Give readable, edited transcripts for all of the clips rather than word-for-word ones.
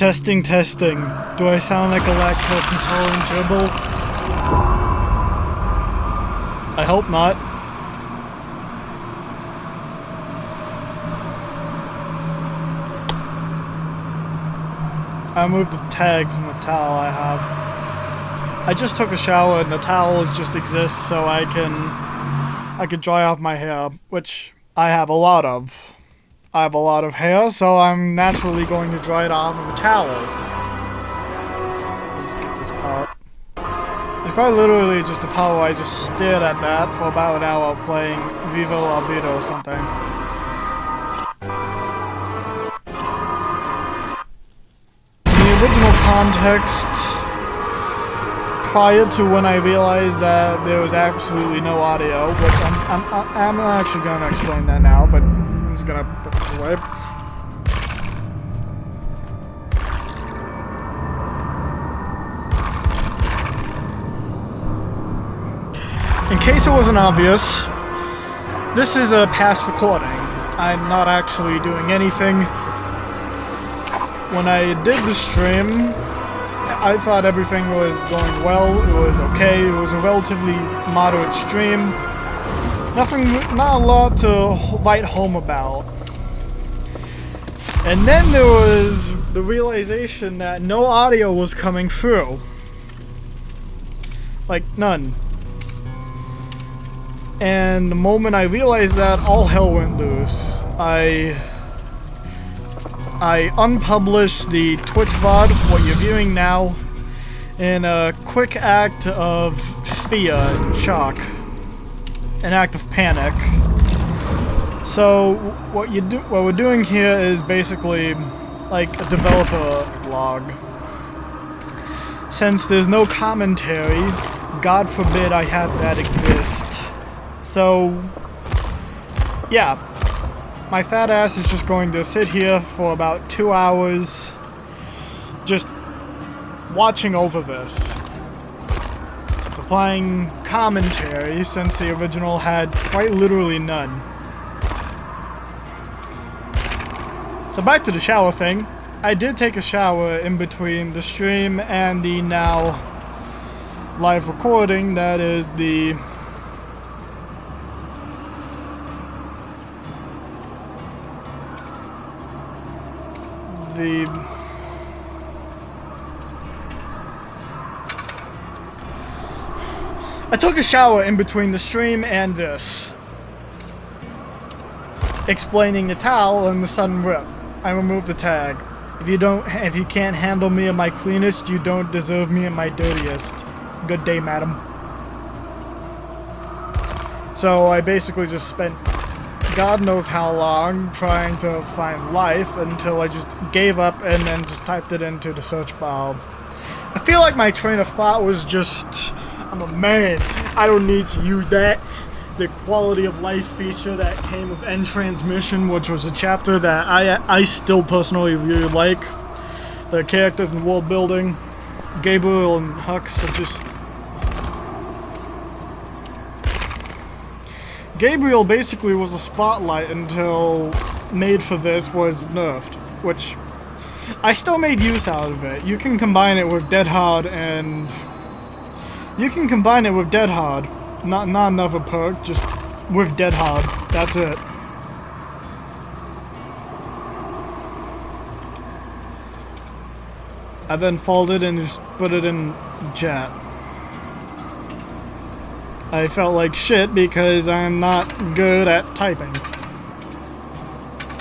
Testing, testing. Do I sound like a lactose intolerant gerbil? I hope not. I moved the tag from the towel I have. I just took a shower and the towel just exists so I could dry off my hair, which I have a lot of. I have a lot of hair, so I'm naturally going to dry it off of a towel. I'll just get this part. It's quite literally just the power. I just stared at that for about an hour playing Viva La Vida or something. In the original context, prior to when I realized that there was absolutely no audio, which I'm actually going to explain that now, but I'm just gonna put this away. In case it wasn't obvious, this is a past recording. I'm not actually doing anything. When I did the stream, I thought everything was going well, it was okay, it was a relatively moderate stream. Not a lot to write home about. And then there was the realization that no audio was coming through. Like, none. And the moment I realized that, all hell went loose. I unpublished the Twitch VOD, what you're viewing now, in a quick act of fear and shock. An act of panic. So what we're doing here is basically like a developer log. Since there's no commentary, God forbid I have that exist. So yeah, my fat ass is just going to sit here for about 2 hours just watching over this. Supplying commentary since the original had quite literally none. So back to the shower thing. I did take a shower in between the stream and the now live recording. That is the I took a shower in between the stream and this. Explaining the towel and the sudden rip. I removed the tag. If you can't handle me at my cleanest, you don't deserve me at my dirtiest. Good day, madam. So I basically just spent God knows how long trying to find life until I just gave up and then just typed it into the search bar. I feel like my train of thought was just, I'm a man, I don't need to use that. The quality of life feature that came with End Transmission, which was a chapter that I still personally really like. The characters and world building, Gabriel and Hux are just... Gabriel basically was a spotlight until Made for This was nerfed, which I still made use out of it. You can combine it with Dead Hard and... You can combine it with Dead Hard. Not another perk, just with Dead Hard. That's it. I then folded and just put it in the chat. I felt like shit because I'm not good at typing.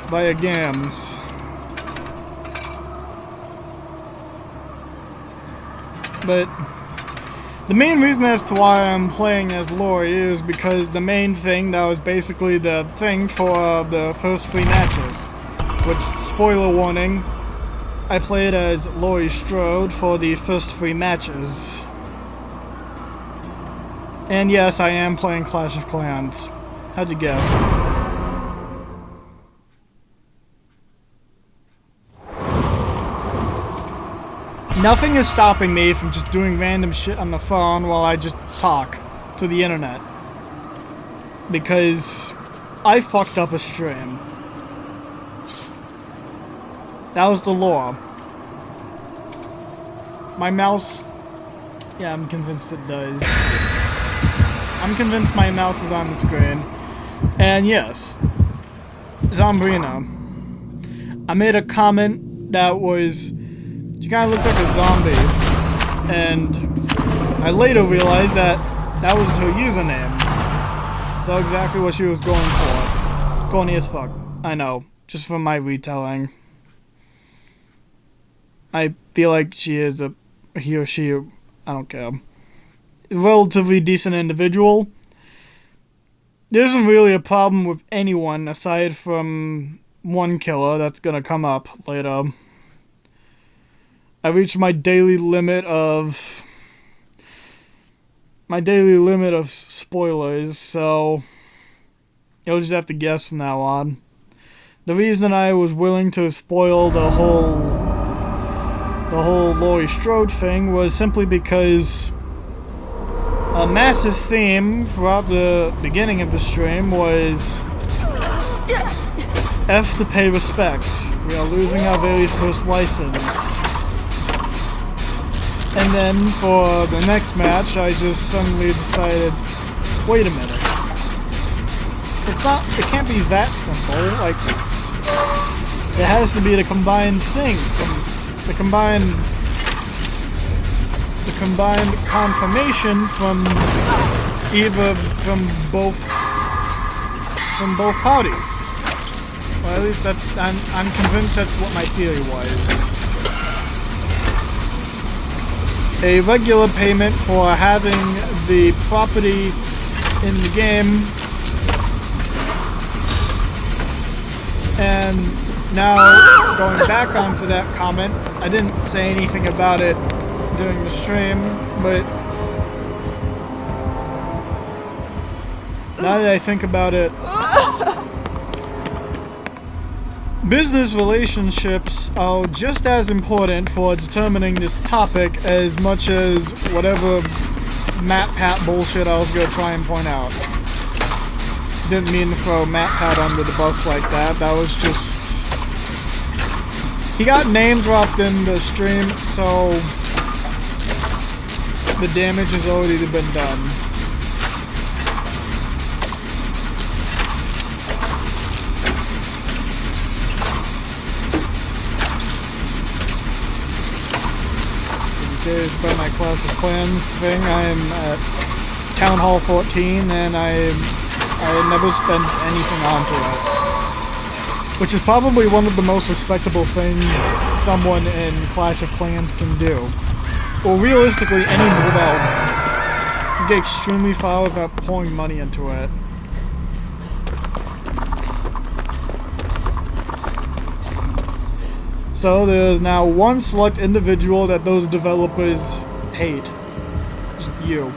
Via gams. But the main reason as to why I'm playing as Lori is because the main thing that was basically the thing for the first 3 matches. Which, spoiler warning, I played as Laurie Strode for the first 3 matches. And yes, I am playing Clash of Clans. How'd you guess? Nothing is stopping me from just doing random shit on the phone while I just talk to the internet. Because I fucked up a stream. That was the law. My mouse... Yeah, I'm convinced it does. I'm convinced my mouse is on the screen. And yes, Zombrina. I made a comment that was... You kind of looked like a zombie. And I later realized that that was her username. So exactly what she was going for. Corny as fuck. I know. Just from my retelling. I feel like she is he or she, I don't care, relatively decent individual. There isn't really a problem with anyone aside from one killer that's gonna come up later. I reached my daily limit of spoilers, so you'll just have to guess from now on. The reason I was willing to spoil the whole Laurie Strode thing was simply because a massive theme throughout the beginning of the stream was F to pay respects. We are losing our very first license. And then for the next match, I just suddenly decided, wait a minute. It can't be that simple. Like, it has to be the combined thing from the combined confirmation from both parties. Well, at least I'm convinced that's what my theory was. A regular payment for having the property in the game, and now going back onto that comment, I didn't say anything about it during the stream, but now that I think about it, business relationships are just as important for determining this topic as much as whatever MatPat bullshit I was gonna try and point out. Didn't mean to throw MatPat under the bus like that. That was just... He got name dropped in the stream, so the damage has already been done. It's by my Clash of Clans thing. I'm at Town Hall 14 and I never spent anything onto it. Which is probably one of the most respectable things someone in Clash of Clans can do. Or realistically, any mobile game. You get extremely far without pouring money into it. So there's now one select individual that those developers hate. Just you.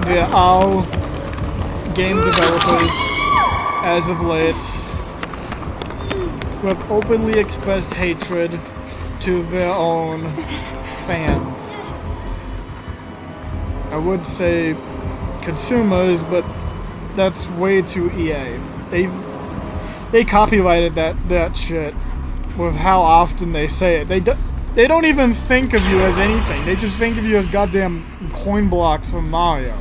They're all game developers, as of late, who have openly expressed hatred to their own fans. I would say consumers, but that's way too EA. They copyrighted that shit with how often they say it. They don't even think of you as anything. They just think of you as goddamn coin blocks from Mario.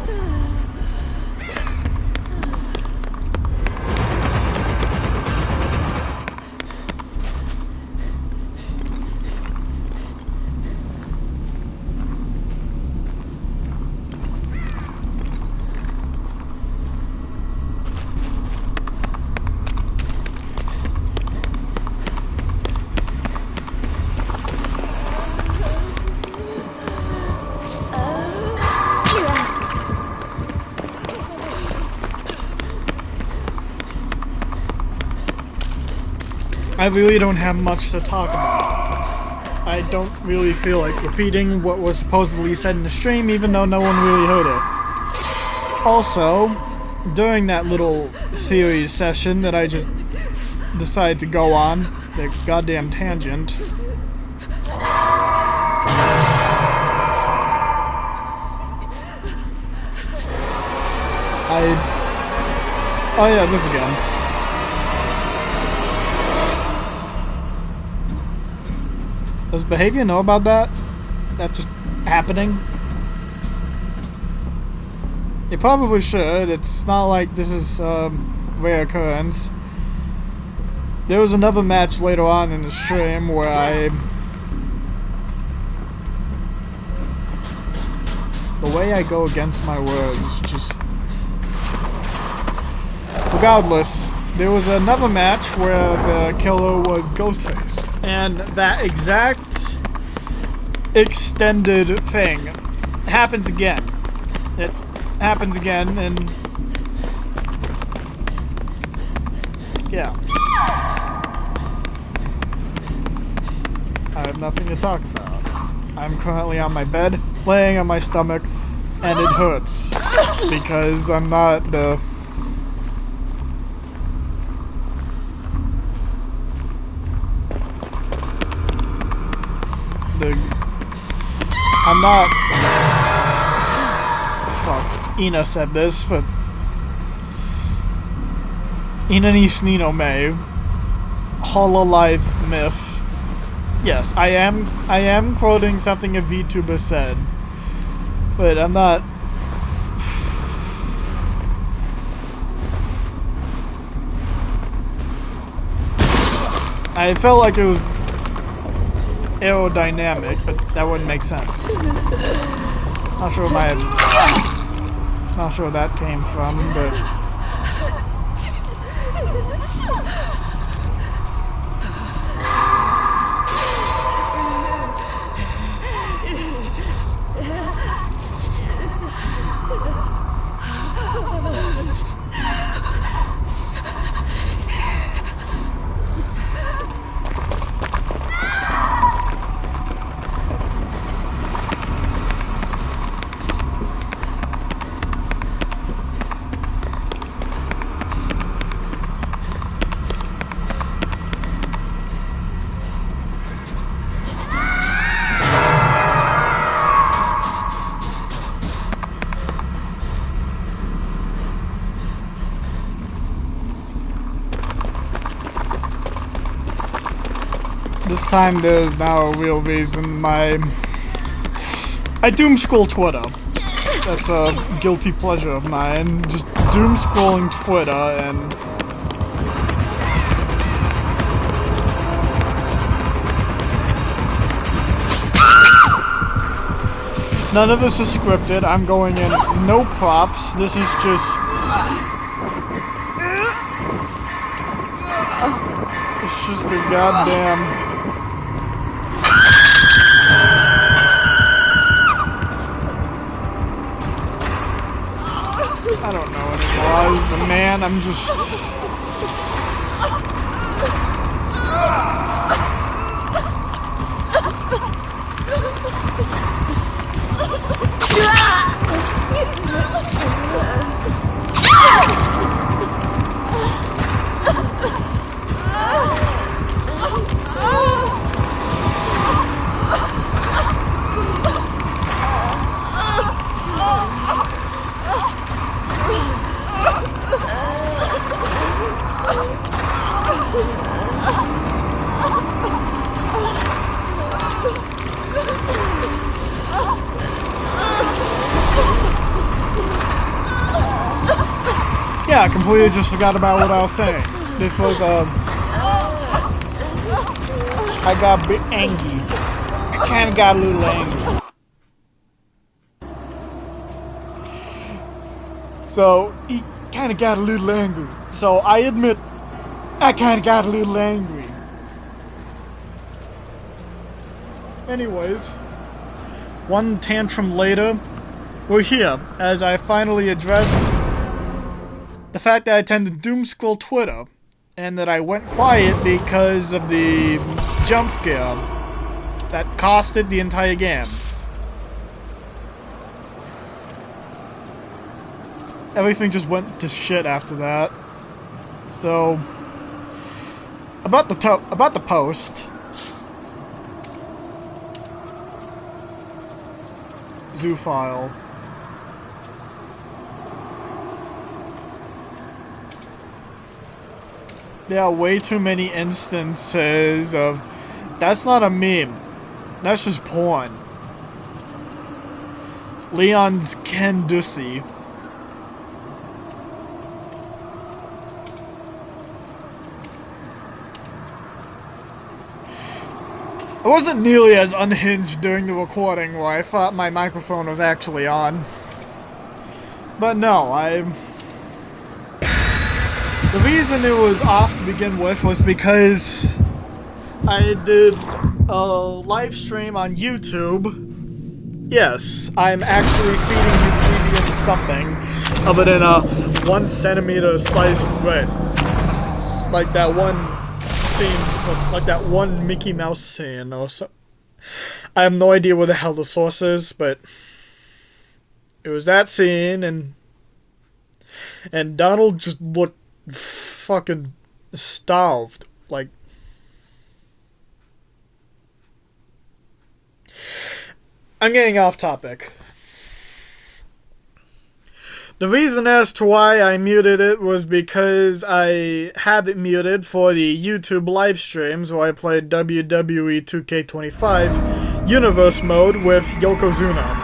I really don't have much to talk about. I don't really feel like repeating what was supposedly said in the stream, even though no one really heard it. Also, during that little theory session that I just decided to go on, the goddamn tangent, oh yeah, this again. Does behavior know about that? That just happening? It probably should. It's not like this is rare occurrence. There was another match later on in the stream where the way I go against my words just... Regardless, there was another match where the killer was Ghostface. And that exact extended thing happens again. It happens again, and... yeah. I have nothing to talk about. I'm currently on my bed, laying on my stomach, and it hurts. Because I'm not the... I'm not... Fuck. Ina said this, but... Ina ni Snino me. Hololive myth. Yes, I am quoting something a VTuber said. But I'm not... I felt like it was aerodynamic, but that wouldn't make sense. Not sure where that came from, but... This time there's now a real reason I doom scroll Twitter. That's a guilty pleasure of mine. Just doom scrolling Twitter and... None of this is scripted. I'm going in no props. This is just... It's just a goddamn... I don't know anymore. Man, I'm just... Yeah, I completely just forgot about what I was saying. This was, I got a bit angry. I kinda got a little angry. So, he kinda got a little angry. So, I admit, I kinda got a little angry. Anyways, one tantrum later, we're here, as I finally address the fact that I tend to doom scroll Twitter, and that I went quiet because of the jump scare that costed the entire game. Everything just went to shit after that. So, about the post. Zoo file. There are way too many instances of, that's not a meme. That's just porn. Leon's Canducci. I wasn't nearly as unhinged during the recording where I thought my microphone was actually on. But no, the reason it was off to begin with was because I did a live stream on YouTube. Yes, I'm actually feeding you plebeians something other than a 1 centimeter slice of bread. Like that one scene from, like that one Mickey Mouse scene or so. I have no idea where the hell the source is, but it was that scene, and Donald just looked fucking starved. Like, I'm getting off topic. The reason as to why I muted it was because I have it muted for the YouTube live streams where I played WWE 2K25 Universe Mode with Yokozuna.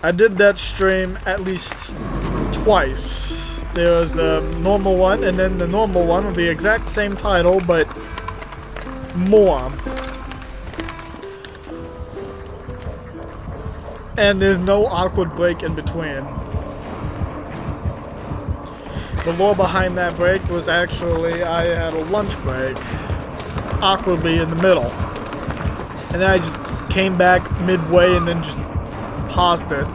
I did that stream at least twice. There was the normal one and then the normal one with the exact same title, but more. And there's no awkward break in between. The lore behind that break was actually I had a lunch break awkwardly in the middle. And then I just came back midway and then just paused it.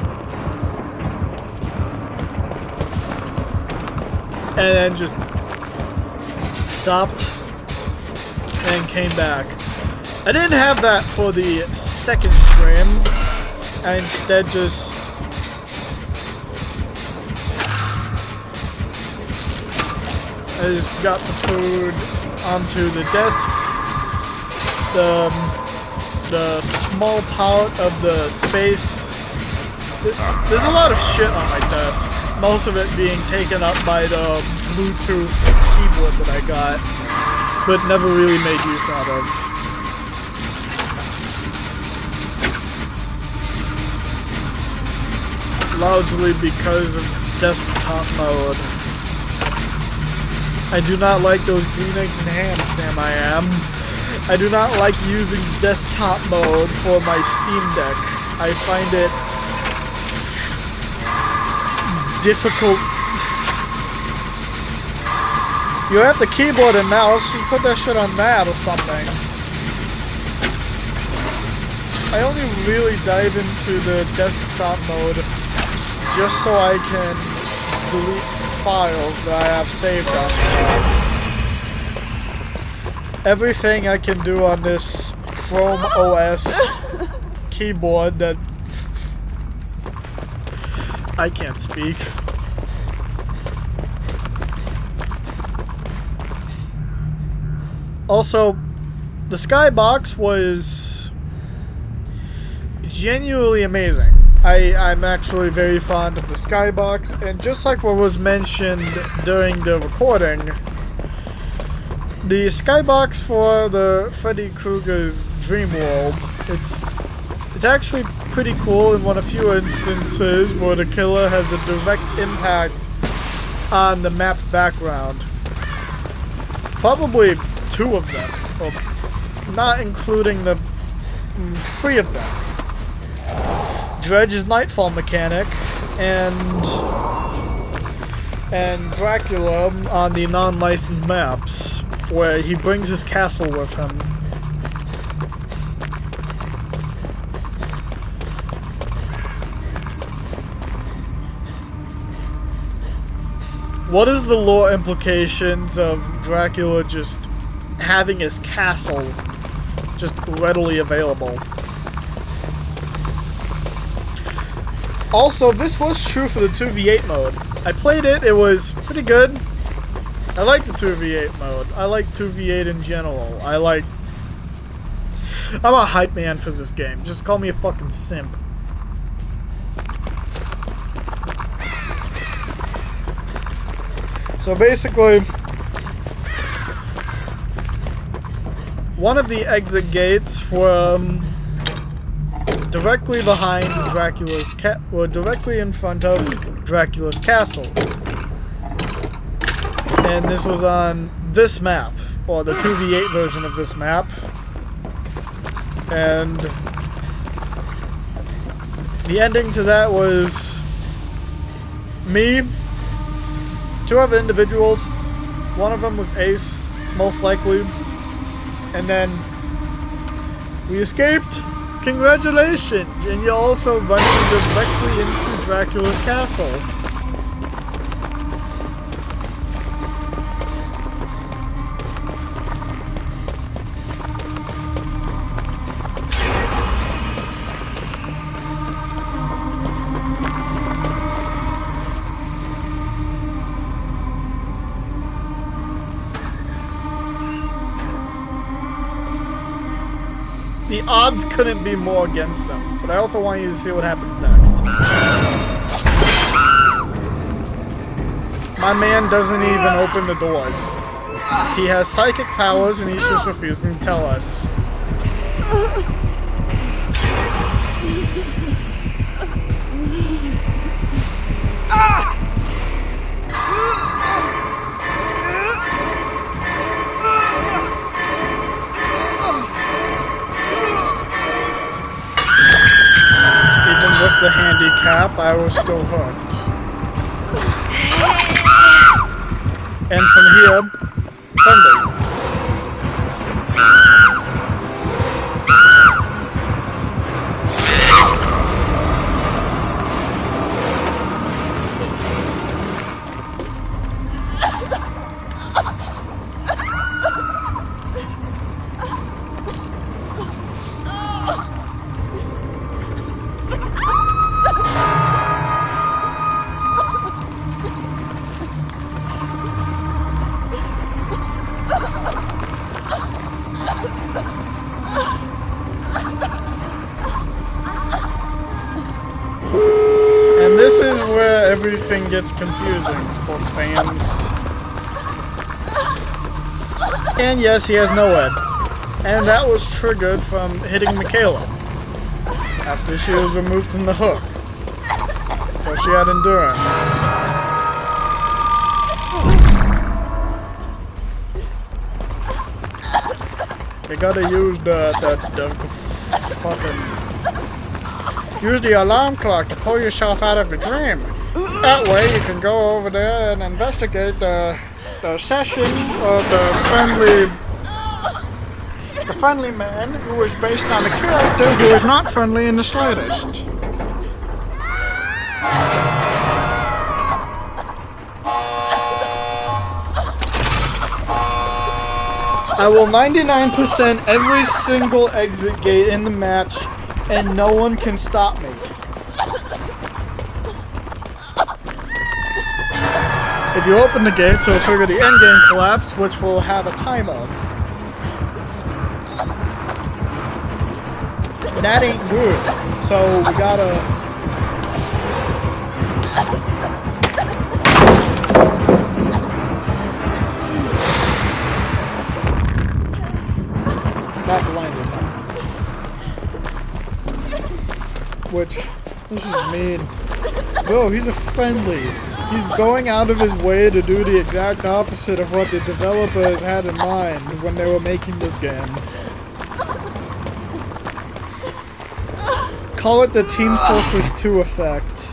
And then just stopped and came back. I didn't have that for the second stream. I instead just got the food onto the desk. The small part of the space. There's a lot of shit on my desk. Most of it being taken up by the Bluetooth keyboard that I got, but never really made use out of. Largely because of desktop mode. I do not like those green eggs and ham, Sam I am. I do not like using desktop mode for my Steam Deck. I find it difficult. You have the keyboard and mouse, just put that shit on that or something. I only really dive into the desktop mode just so I can delete files that I have saved on there. Everything I can do on this Chrome OS keyboard that I can't speak. Also, the Skybox was genuinely amazing. I'm actually very fond of the Skybox, and just like what was mentioned during the recording, the Skybox for the Freddy Krueger's Dream World, it's actually pretty cool in one of few instances where the killer has a direct impact on the map background. Probably 2 of them, or not including the 3 of them. Dredge's Nightfall mechanic, and Dracula on the non-licensed maps, where he brings his castle with him. What is the lore implications of Dracula just having his castle just readily available? Also, this was true for the 2v8 mode. I played it, it was pretty good. I like the 2v8 mode. I like 2v8 in general. I'm a hype man for this game. Just call me a fucking simp. So basically, one of the exit gates were directly behind Dracula's directly in front of Dracula's castle. And this was on this map, or the 2v8 version of this map. And the ending to that was me, two other individuals. One of them was Ace, most likely. And then we escaped. Congratulations! And you're also running directly into Dracula's castle. The odds couldn't be more against them, but I also want you to see what happens next. My man doesn't even open the doors. He has psychic powers and he's just refusing to tell us. With the handicap, I was still hooked. And from here, friendly. And this is where everything gets confusing, sports fans. And yes, he has no head. And that was triggered from hitting Michaela after she was removed from the hook. So she had endurance. You gotta use the fucking... Use the alarm clock to pull yourself out of your dream. That way you can go over there and investigate the session of the friendly man who is based on a character who is not friendly in the slightest. I will 99% every single exit gate in the match, and no one can stop me. If you open the gates, it'll trigger the endgame collapse, which will have a timer. That ain't good, so we gotta... That blinded him. Which, this is mean. Bro, he's a friendly. He's going out of his way to do the exact opposite of what the developers had in mind when they were making this game. Call it the Team Fortress 2 effect.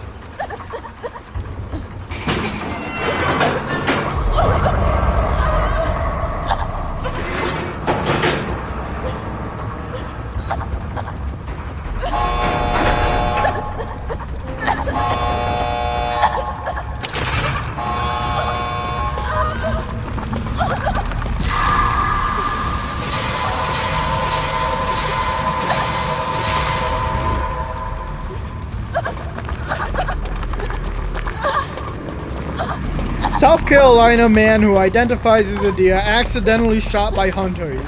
South Carolina man who identifies as a deer accidentally shot by hunters.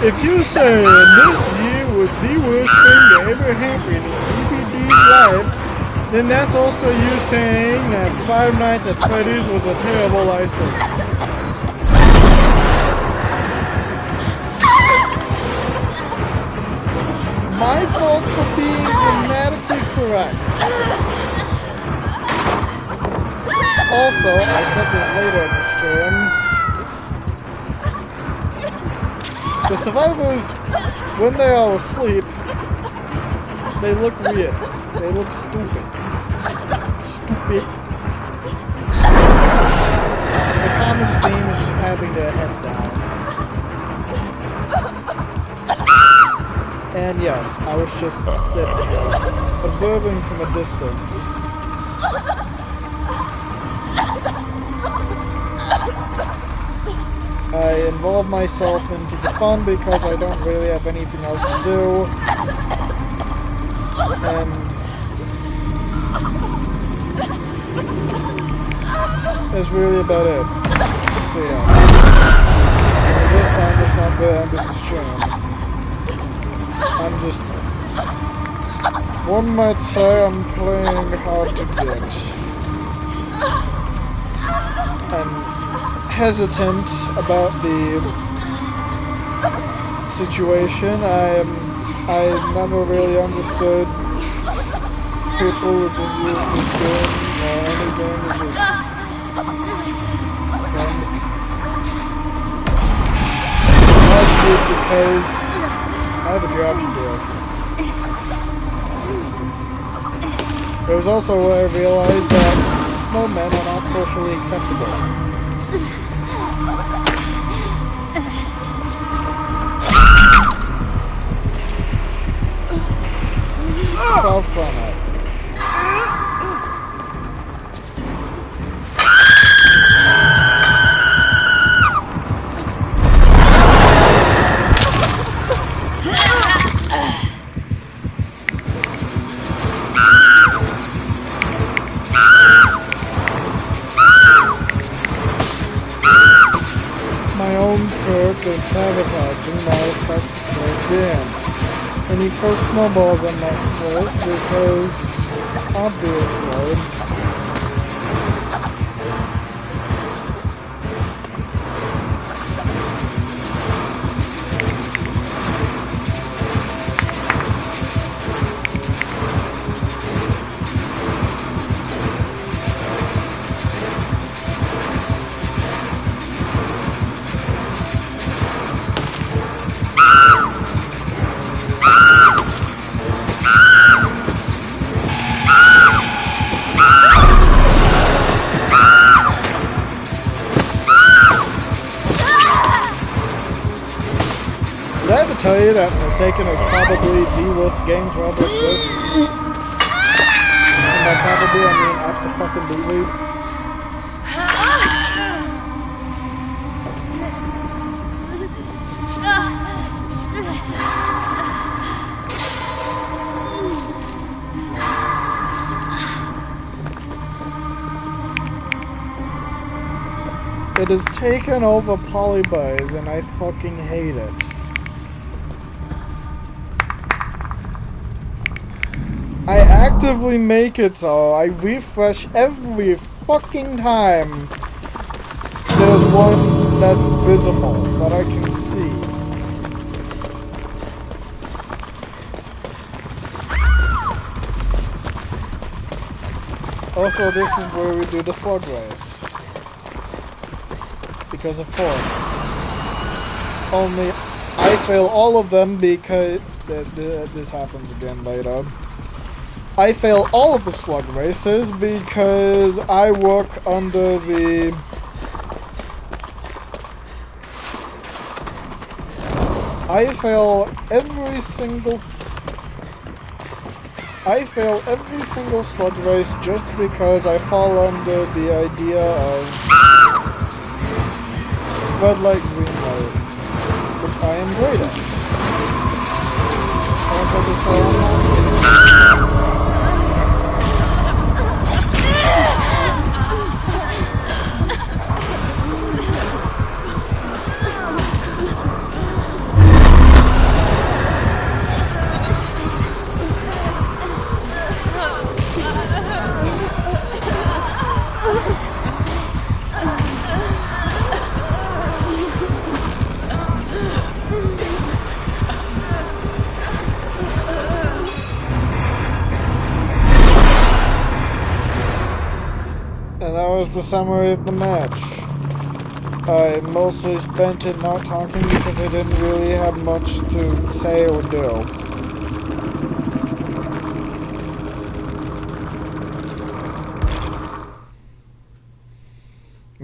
If you say this year was the worst thing that ever happened in BBD's life, then that's also you saying that Five Nights at Freddy's was a terrible license. My fault for being grammatically correct. Also, I said this later in the stream, the survivors, when they are asleep, they look weird. They look stupid. Stupid. The common theme is just having their head down. And yes, I was just sitting here, observing from a distance. I involve myself into the fun because I don't really have anything else to do. And that's really about it. So yeah. And this time it's not the end of the stream. I'm just... one might say I'm playing hard to get. I'm hesitant about the situation. I never really understood people who just use this game or any game to just fun. Largely because I have a job to do. It was also where I realized that snowmen are not socially acceptable. Far from it. My own perk is sabotaging my effective game. And he throws snowballs on my face because, obviously, did I ever tell you that Forsaken is probably the worst game to ever exist? And by probably, I mean abso-fucking-lutely. It has taken over polybase and I fucking hate it. I actively make it so I refresh every fucking time there's one that's visible that I can see. Also, this is where we do the slug race. Because of course. Only I fail all of them because... this happens again later. I fail all of the slug races because I work under the... I fail every single slug race just because I fall under the idea of red light, green light, which I am great at. Don't ever say I'm not great at. And that was the summary of the match. I mostly spent it not talking because I didn't really have much to say or do.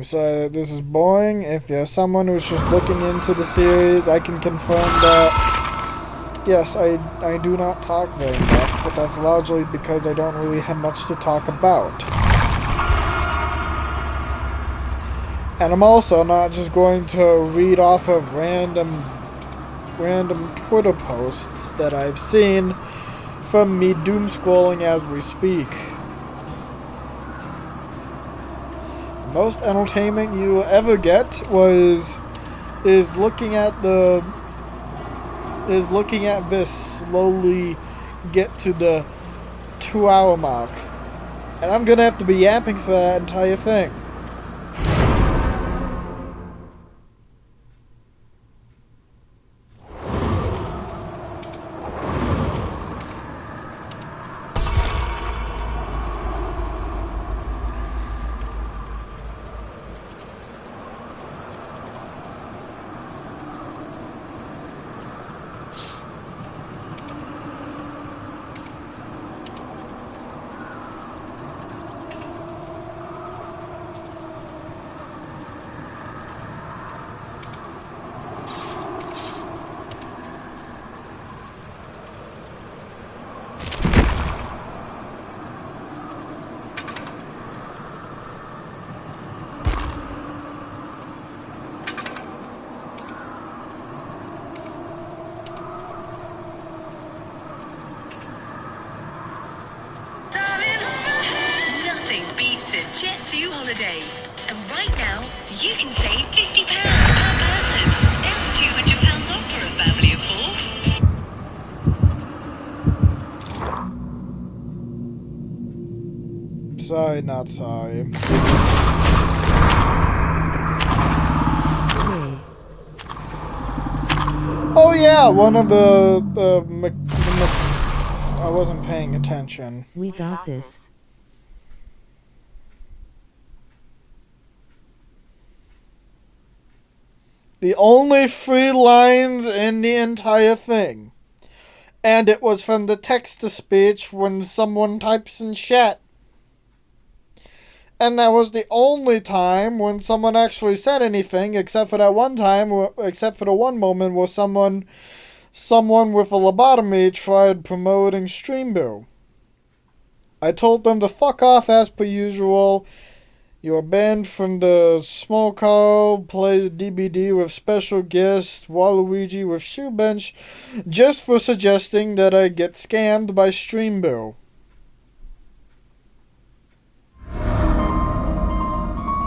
So this is boring. If you're someone who's just looking into the series, I can confirm that yes, I do not talk very much, but that's largely because I don't really have much to talk about. And I'm also not just going to read off of random Twitter posts that I've seen from me doom scrolling as we speak. The most entertainment you will ever get is looking at this slowly get to the 2-hour mark. And I'm gonna have to be yapping for that entire thing. Holiday. And right now, you can save £50 per person. That's £200 off for a family of 4. Sorry, not sorry. Oh yeah, one of I wasn't paying attention. We got this. The only 3 lines in the entire thing. And it was from the text-to-speech when someone types in chat. And that was the only time when someone actually said anything, except for that one time, except for the one moment where someone with a lobotomy tried promoting Streamboo. I told them to fuck off as per usual. You are banned from the Smoke Hall, plays DBD with special guest Waluigi with Shoe Bench, just for suggesting that I get scammed by Streamboo.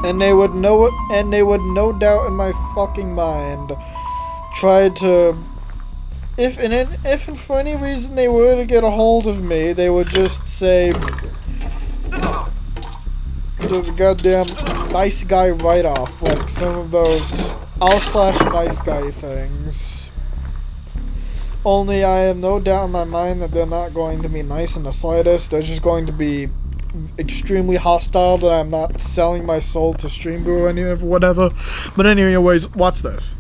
And they would know it, and they would no doubt in my fucking mind try to, if and for any reason they were to get a hold of me, they would just say the goddamn nice guy write-off, like some of those r/nice guy things. Only I have no doubt in my mind that they're not going to be nice in the slightest. They're just going to be extremely hostile that I'm not selling my soul to Streamboo or any of whatever. But anyways, watch this.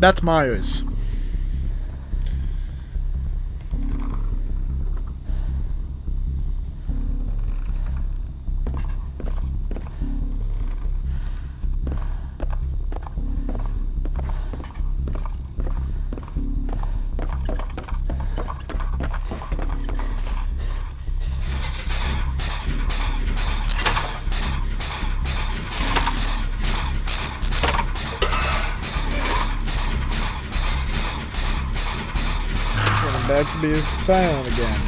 That's Myers. Back to be silent again.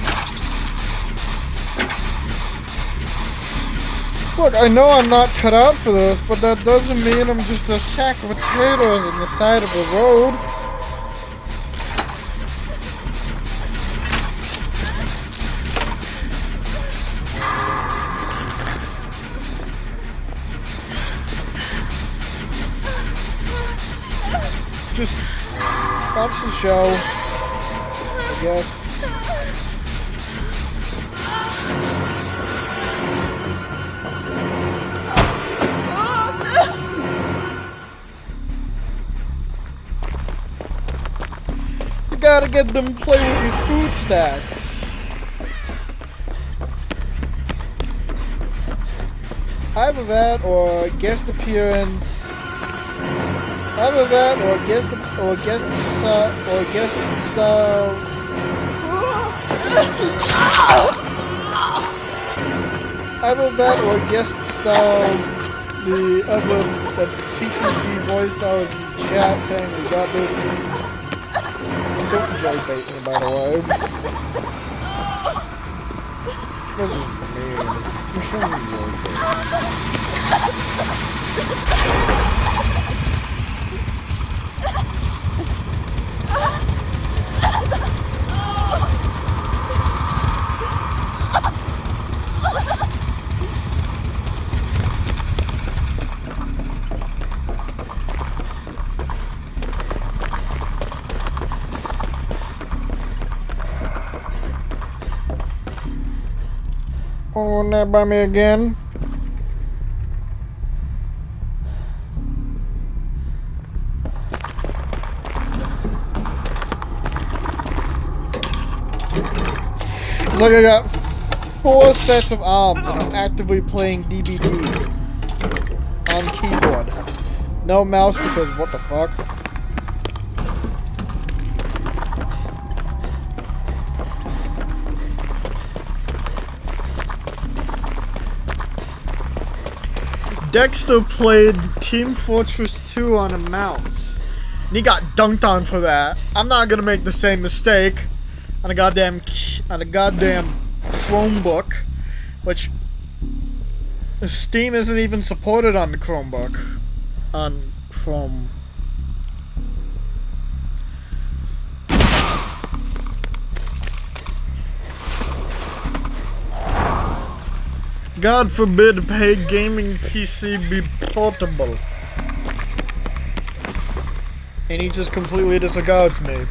Look, I know I'm not cut out for this, but that doesn't mean I'm just a sack of potatoes on the side of the road. just watch the show, I guess. You gotta get them to play with your food stacks. Either that or guest appearance. Either that or guest star. Either that or guest star. The other TTG voice star was in the chat saying we got this. Don't joy bait me, by the way. This is mean. You shouldn't joy bait. Oh, not by me again. It's like I got 4 sets of arms and I'm actively playing DBD on keyboard. No mouse because what the fuck? Dexter played Team Fortress 2 on a mouse. And he got dunked on for that. I'm not gonna make the same mistake on a goddamn Chromebook, which Steam isn't even supported on the Chromebook. On Chrome. God forbid a paid gaming PC be portable. And he just completely disregards me.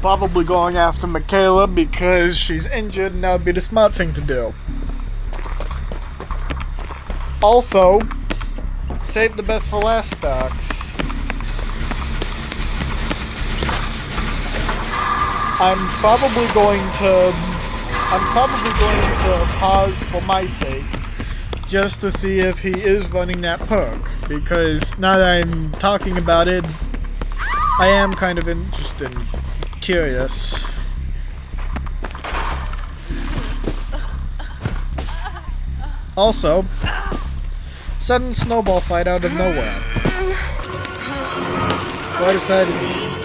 Probably going after Michaela because she's injured and that would be the smart thing to do. Also, save the best for last, Stocks. I'm probably going to pause for my sake just to see if he is running that perk, because now that I'm talking about it, I am kind of interested, curious. Also, sudden snowball fight out of nowhere. So I decided,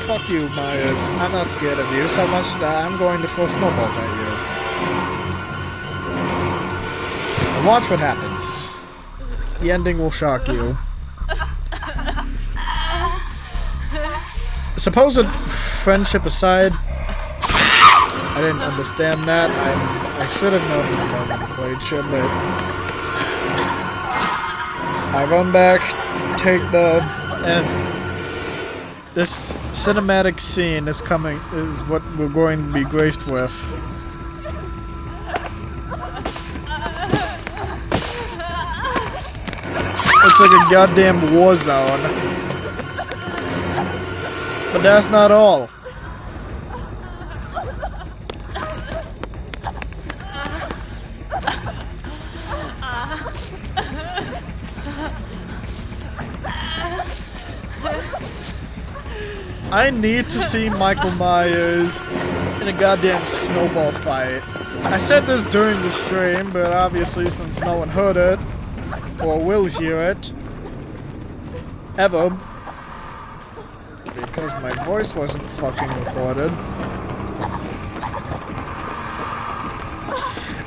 fuck you, Myers, I'm not scared of you so much that I'm going to throw snowballs at you. And watch what happens. The ending will shock you. Supposed friendship aside, I didn't understand that. I should have known the nomenclature, but I run back, take the, and this cinematic scene is what we're going to be graced with. It's like a goddamn war zone. But that's not all. I need to see Michael Myers in a goddamn snowball fight. I said this during the stream, but obviously since no one heard it, or will hear it, ever, because my voice wasn't fucking recorded.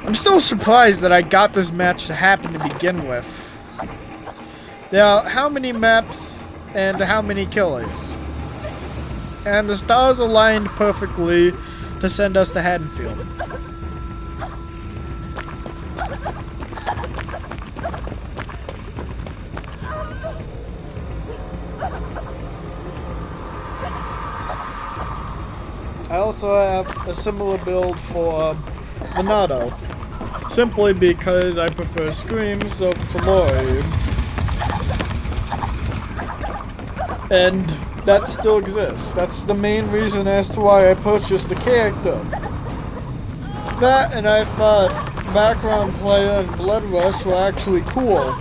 I'm still surprised that I got this match to happen to begin with. There are how many maps and how many killers? And the stars aligned perfectly to send us to Haddonfield. also have a similar build for Monado. Simply because I prefer Screams of Talori. And that still exists. That's the main reason as to why I purchased the character. That and I thought Background Player and Blood Rush were actually cool.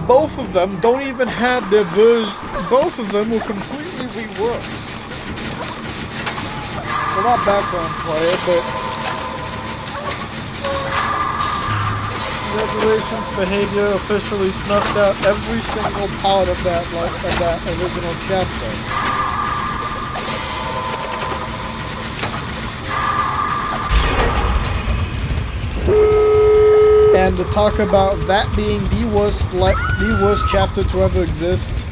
Both of them don't even have their version. Both of them were completely reworked. Well, not Background Player, but Congratulations Behavior officially snuffed out every single part of that original chapter. And to talk about that being the worst chapter to ever exist,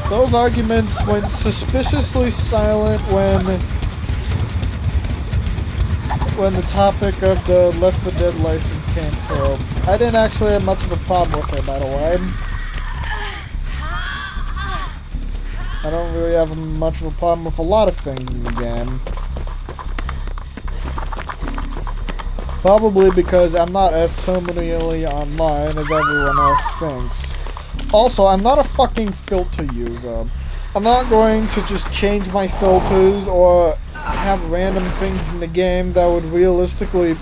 those arguments went suspiciously silent when the topic of the Left 4 Dead license came through. I didn't actually have much of a problem with it, by the way. I don't really have much of a problem with a lot of things in the game. Probably because I'm not as terminally online as everyone else thinks. Also, I'm not a fucking filter user. I'm not going to just change my filters or have random things in the game that would realistically,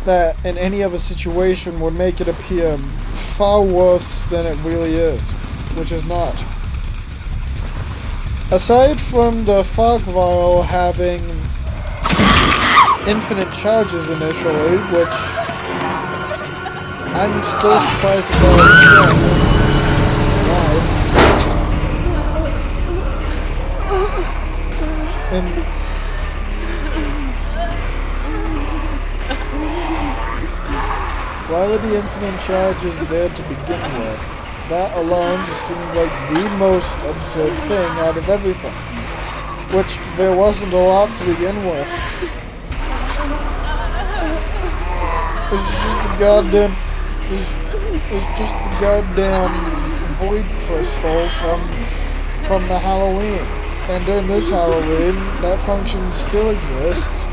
that in any other situation would make it appear far worse than it really is, which is not. Aside from the fog vial having infinite charges initially, which I'm still surprised about and why were the infinite charges there to begin with? That alone just seems like the most absurd thing out of everything. Which there wasn't a lot to begin with. It's just the goddamn void crystal from the Halloween. And during this Halloween, that function still exists,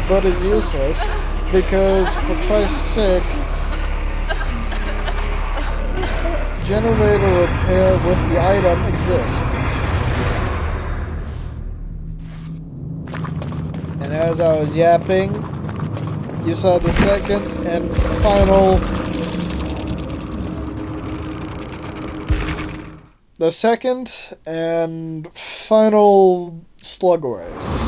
but is useless because, for Christ's sake, generator repair with the item exists. And as I was yapping, you saw the second and final slug race.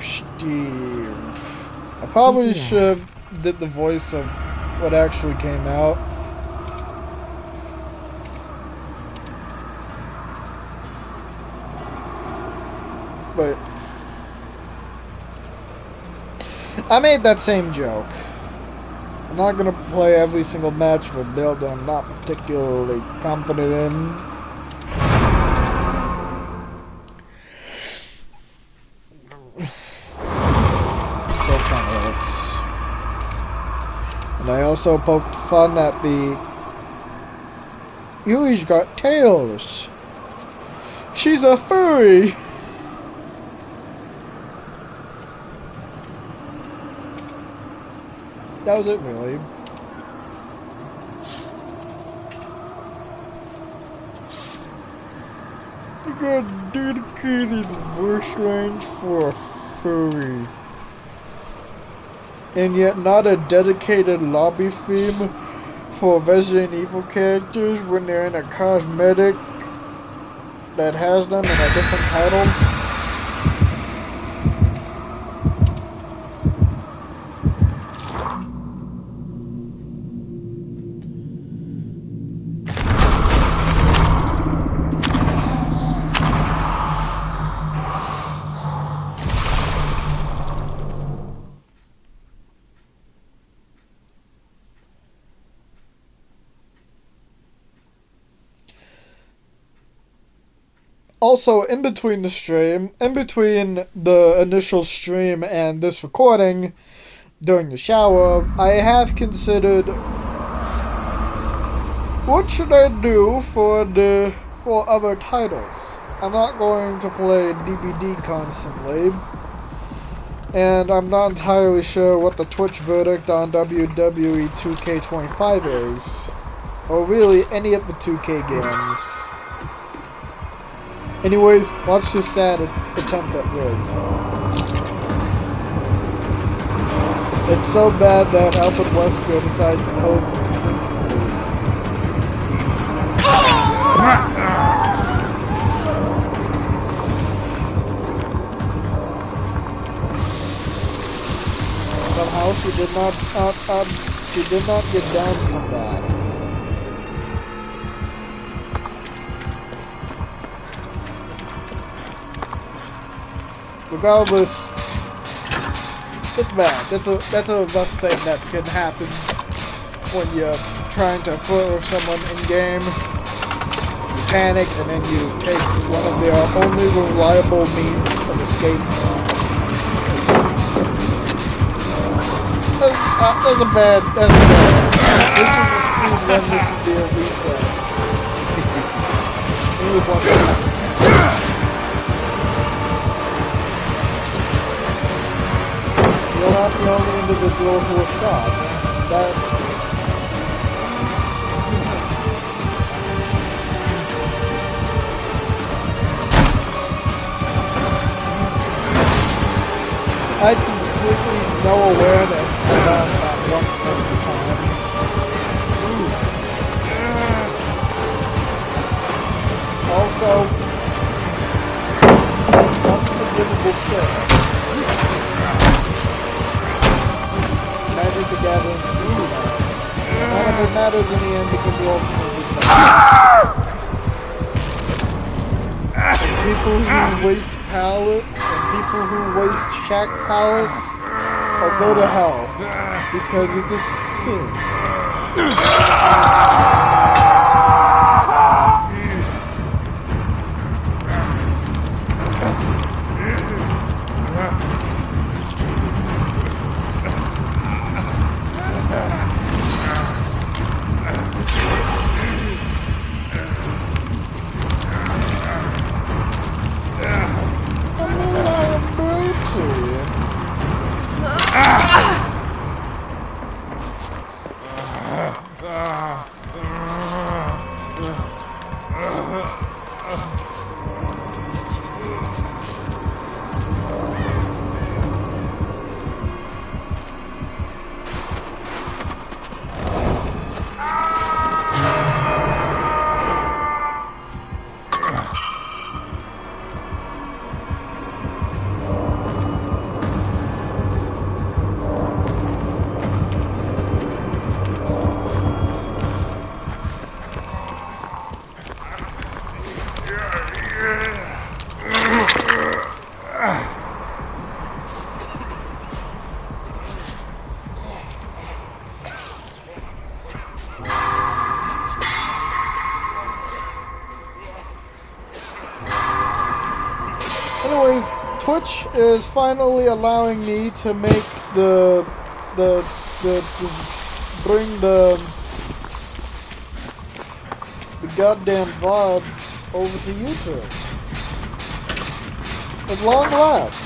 Steve. I probably should have did the voice of what actually came out. But I made that same joke. I'm not gonna play every single match for a build that I'm not particularly confident in. And I also poked fun at the Yui's got tails. She's a furry. That was it, really. You got dedicated voice lines for a furry. And yet not a dedicated lobby theme for Resident Evil characters when they're in a cosmetic that has them in a different title. Also, in between the initial stream and this recording, during the shower, I have considered what should I do for other titles. I'm not going to play DBD constantly, and I'm not entirely sure what the Twitch verdict on WWE 2K25 is, or really any of the 2K games. Anyways, let's just add an attempt at Riz. It's so bad that Albert Wesker decided to pose as the cringe police. Somehow she did not get down from that. Regardless, it's bad. That's a rough thing that can happen when you're trying to flirt with someone in game. You panic and then you take one of their only reliable means of escape. That's a bad. This is a speed run. This would be a reset. You're not the only individual who was shot. I had completely no awareness about that one point in time. Also, unforgivable sin. Magic the Gathering sneak attack. None of it matters in the end because you ultimately die. And people who waste pallet and people who waste shack pallets will go to hell because it's a sin. Anyways, Twitch is finally allowing me to make bring the goddamn VODs over to YouTube. At long last.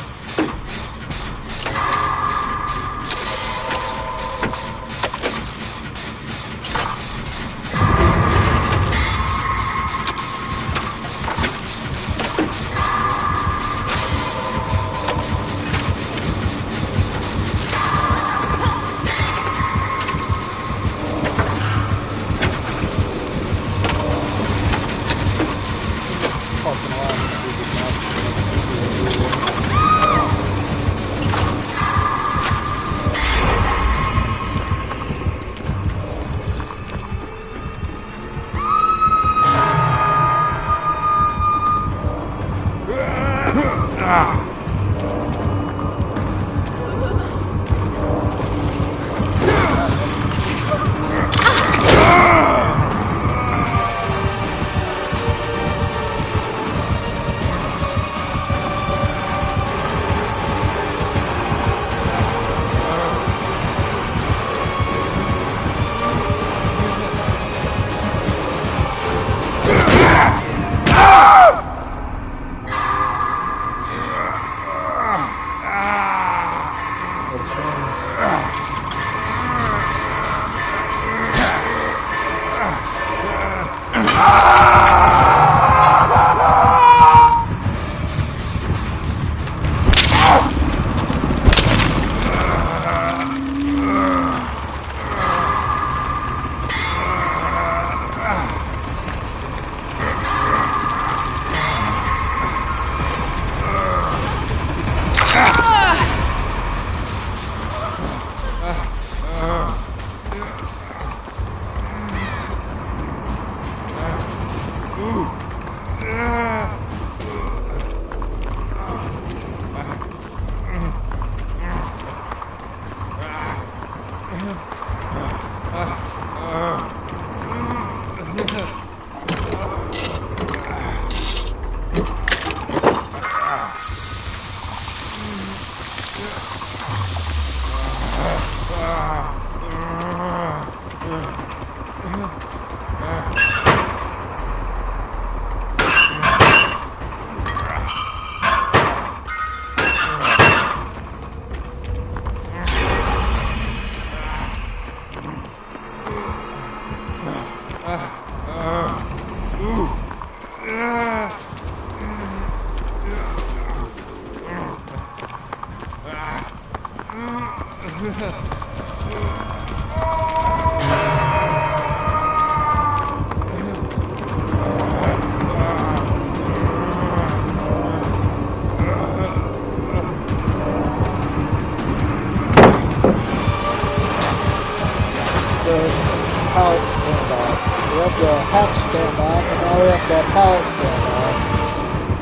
Pallet standoff. We have the hatch standoff, and now we have the pallet standoff.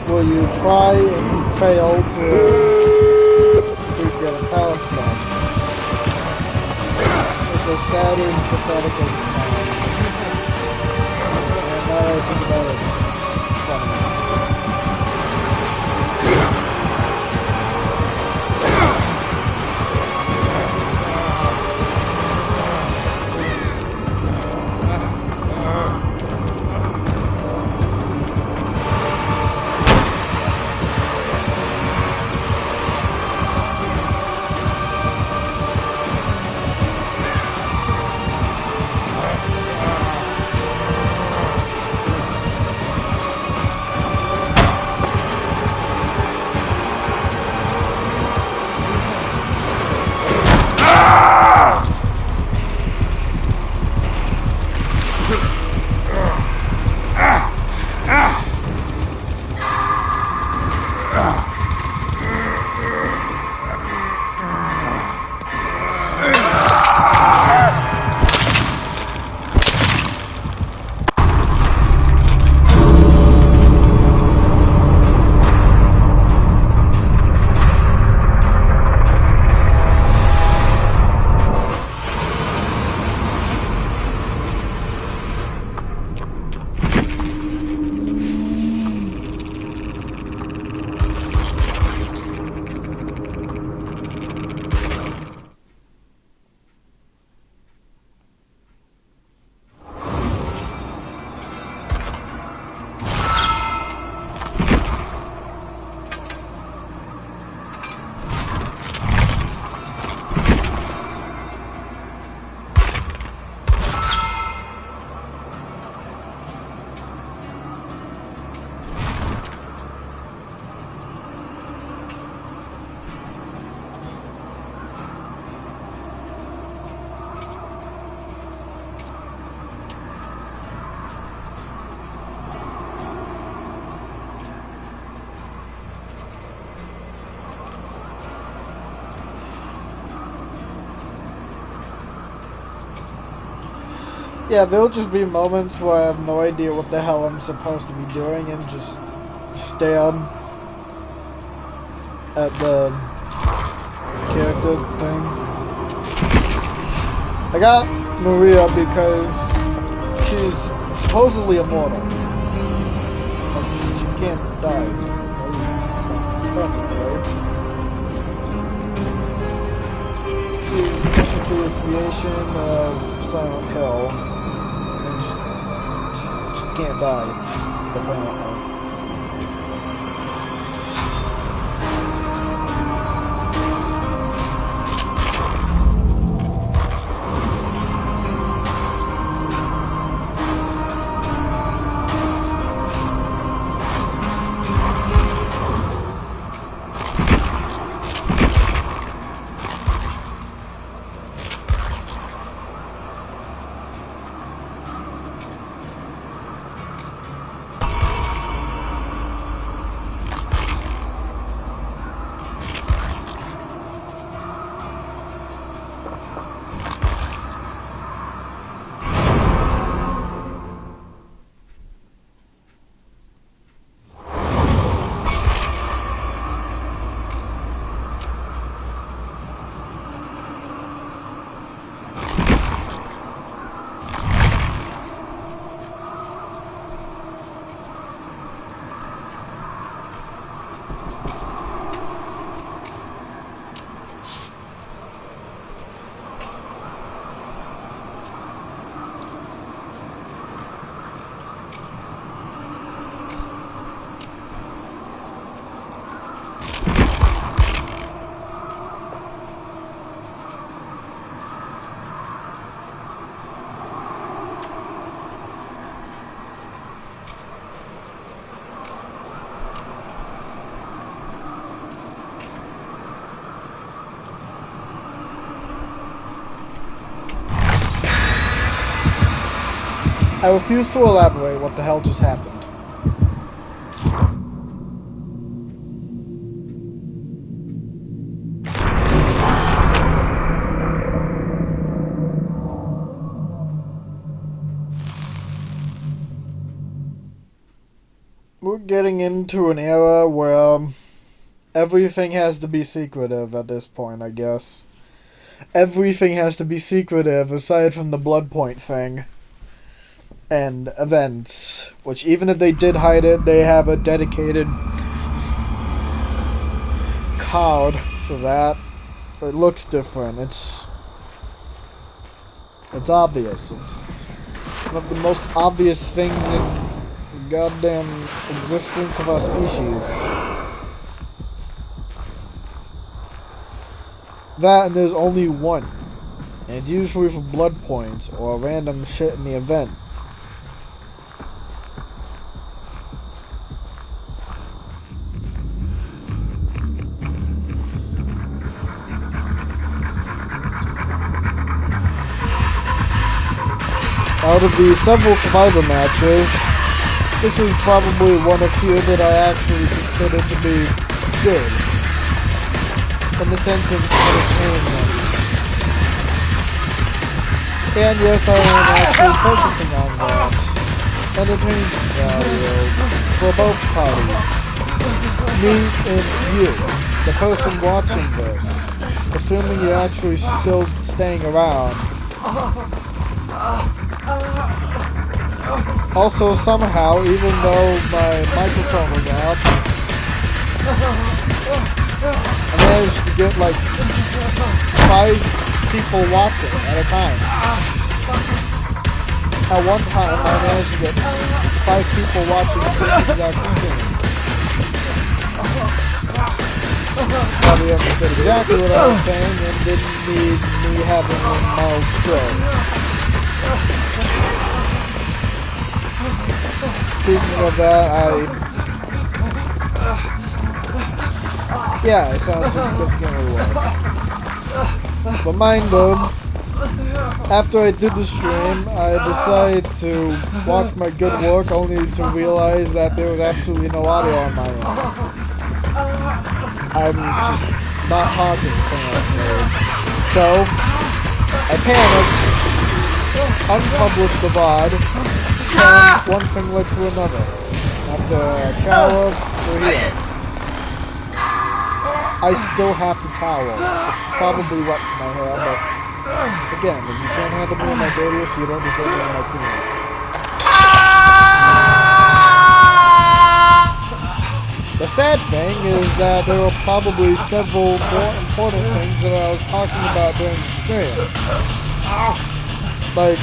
Will you try and fail to get a pallet stand? It's as sad and pathetic as it sounds. And now that I think about it, it's funny. Yeah, there'll just be moments where I have no idea what the hell I'm supposed to be doing and just stare at the character thing. I got Maria because she's supposedly immortal. Like, she can't die. Right? She's technically a creation of Silent Hill. And just can't die, apparently. I refuse to elaborate what the hell just happened. We're getting into an era where everything has to be secretive at this point, I guess. Everything has to be secretive aside from the blood point thing. And events, which even if they did hide it, they have a dedicated card for that. It looks different. It's obvious. It's one of the most obvious things in the goddamn existence of our species. That, and there's only one. And it's usually for blood points or random shit in the event. Out of the several Survivor matches, this is probably one of few that I actually consider to be good, in the sense of entertainment. And yes, I am actually focusing on that. Entertainment value for both parties. Me and you, the person watching this, assuming you're actually still staying around. Also, somehow, even though my microphone was off, I managed to get like 5 people watching at a time. At one time, I managed to get 5 people watching this exact stream. Probably understood exactly what I was saying and didn't need me having a mild stroke. Speaking of that, yeah, it sounds significantly worse. But mind you, after I did the stream, I decided to watch my good work only to realize that there was absolutely no audio on my end. I was just not talking, apparently. So, I panicked, unpublished the VOD, and one thing led to another. After a shower, we're here. I still have the towel. It's probably wet from my hair, but again, if you can't handle me in my dirtiest, you don't deserve me in my cleanest. The sad thing is that there were probably several more important things that I was talking about during the stream. Like,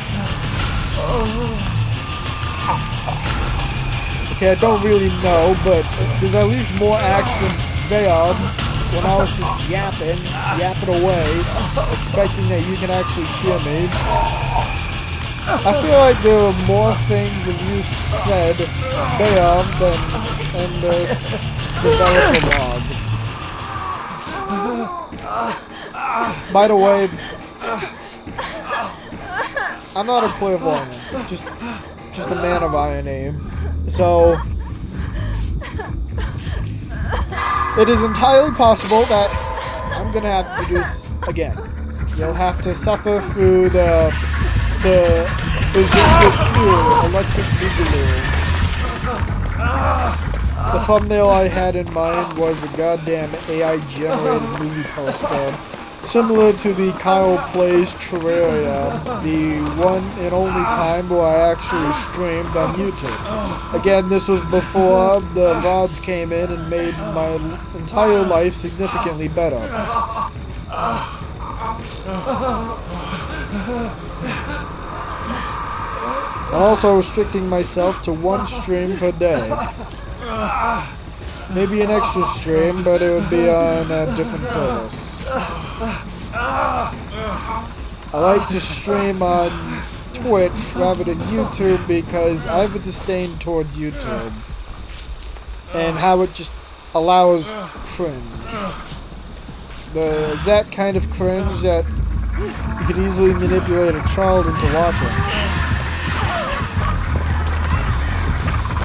okay, I don't really know, but there's at least more action there when I was just yapping away, expecting that you can actually hear me. I feel like there were more things that you said there than in this developer log. By the way, I'm not a clairvoyant, just a man of irony. So, it is entirely possible that I'm gonna have to do this again. You'll have to suffer through the Bazinga 2 Electric Boogaloo. The thumbnail I had in mind was a goddamn AI-generated movie poster, similar to the Kyle Plays Terraria, the one and only time where I actually streamed on YouTube. Again, this was before the VODs came in and made my entire life significantly better. I'm also restricting myself to 1 stream per day. Maybe an extra stream, but it would be on a different service. I like to stream on Twitch rather than YouTube because I have a disdain towards YouTube and how it just allows cringe. The exact kind of cringe that you could easily manipulate a child into watching.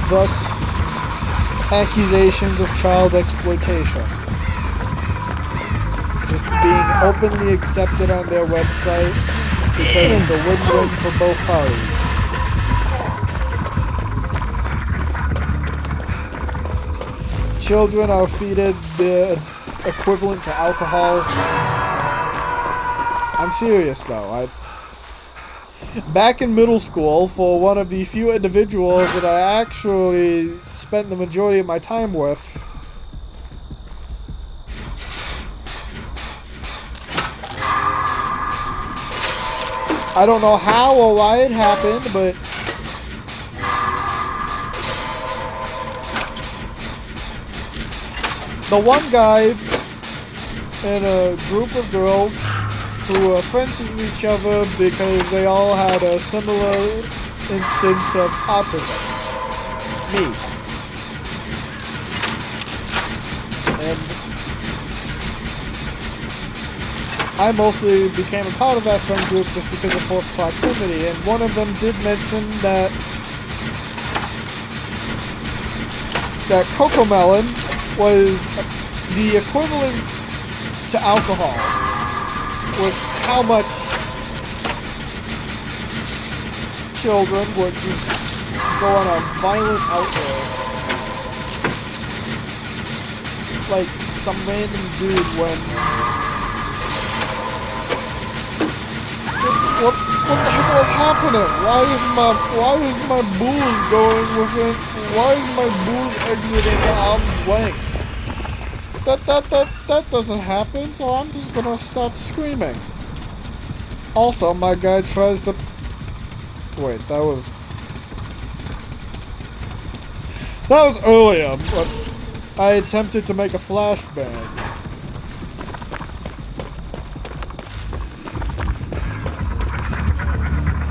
thus accusations of child exploitation just being openly accepted on their website because it's a win-win for both parties. Children are feeded the equivalent to alcohol. I'm serious though. Back in middle school, for one of the few individuals that I actually spent the majority of my time with, I don't know how or why it happened, but the one guy and a group of girls who were friends with each other because they all had a similar instance of autism. Me. And I mostly became a part of that friend group just because of close proximity, and one of them did mention that Cocomelon was the equivalent to alcohol, with how much children would just go on a violent outburst. Like some random dude when... What the heck was happening? Why is my booze going within... Why is my booze exiting the arm's length? That doesn't happen, so I'm just gonna start screaming. Also, my guy tries to... Wait, that was earlier, but I attempted to make a flashbang.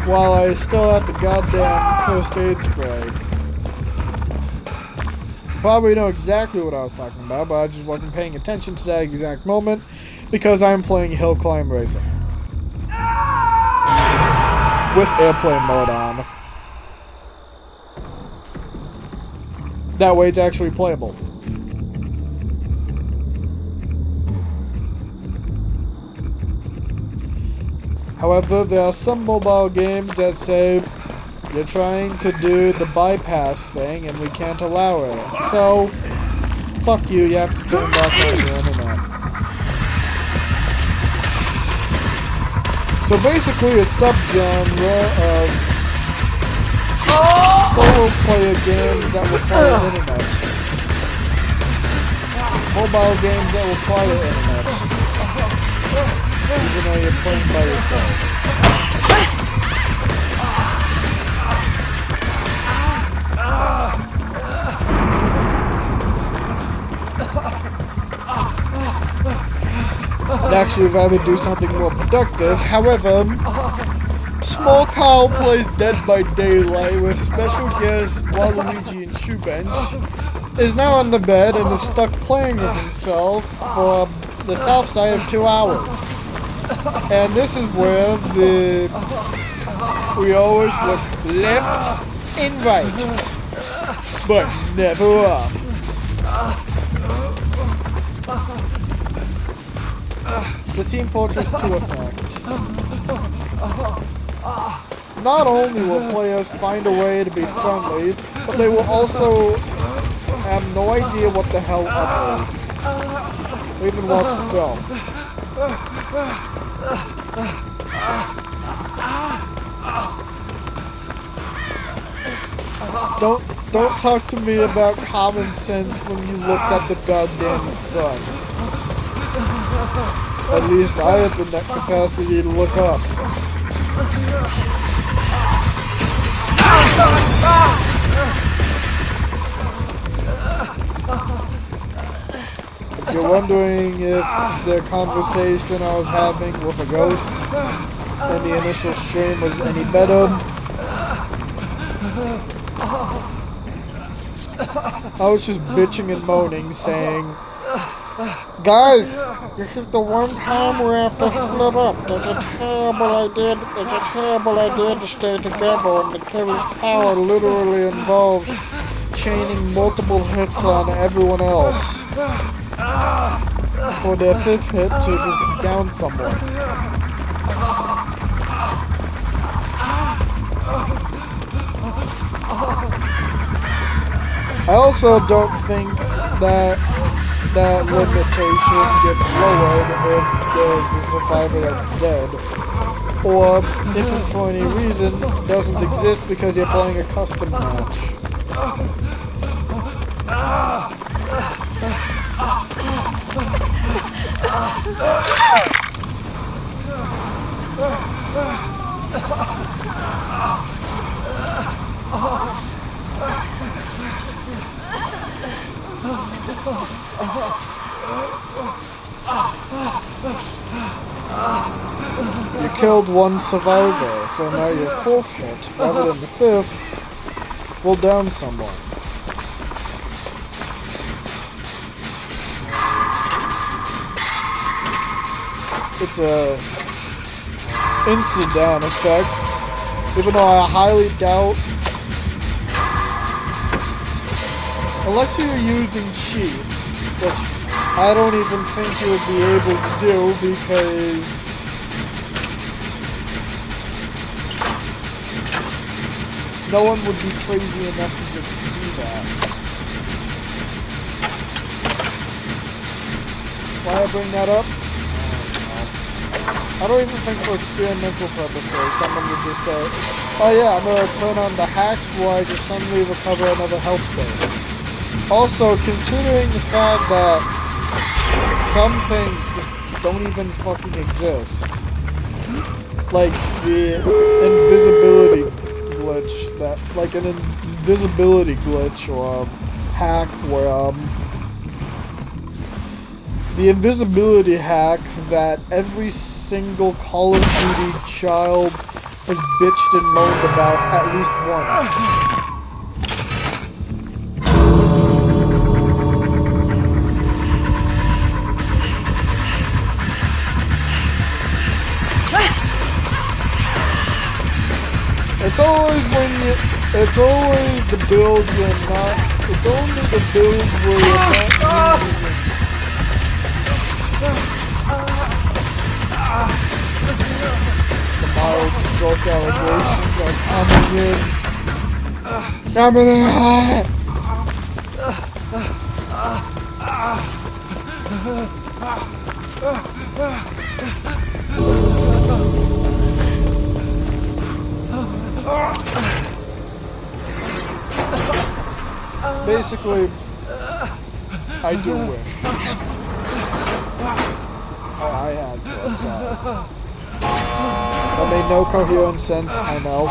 While I still had the goddamn first aid spray. Probably know exactly what I was talking about, but I just wasn't paying attention to that exact moment because I'm playing Hill Climb Racing. With airplane mode on. That way it's actually playable. However, there are some mobile games that say you're trying to do the bypass thing and we can't allow it. So, fuck you, you have to turn back on your internet. So basically a subgenre of solo player games that require internet. Mobile games that require internet. Even though you're playing by yourself. I'd actually rather do something more productive. However, Small Cow plays Dead by Daylight with special guest Waluigi and Shoebench, is now on the bed and is stuck playing with himself for the south side of 2 hours. And this is where we always look left and right, but never up. The Team Fortress 2 effect. Not only will players find a way to be friendly, but they will also have no idea what the hell up is. Or even watch the film. Don't talk to me about common sense when you looked at the goddamn sun. At least I have the net capacity to look up. If you're wondering if the conversation I was having with a ghost in the initial stream was any better, I was just bitching and moaning, saying, "Guys, this is the one time we have to split up. It's a terrible idea to stay together, and the killer's power literally involves chaining multiple hits on everyone else for their 5th hit to just down someone. I also don't think that that limitation gets lowered if there's a survivor that's dead, or if it for any reason doesn't exist because you're playing a custom match. You killed one survivor, so now your 4th hit, rather than the 5th, will down someone. It's a instant down effect, even though I highly doubt, unless you're using cheats, which I don't even think you would be able to do because no one would be crazy enough to just do that. Why I bring that up? I don't even think for experimental purposes someone would just say, oh yeah, I'm gonna turn on the hacks where I just suddenly recover another health state. Also, considering the fact that some things just don't even fucking exist. Like the invisibility glitch that, like an invisibility glitch or hack where, the invisibility hack that every single Call of Duty child has bitched and moaned about at least once. It's always the build you're not, it's only the build where you're not using it. The mild stroke allegations are coming in Basically, I do win. I had to, I'm sorry. That made no coherent sense, I know.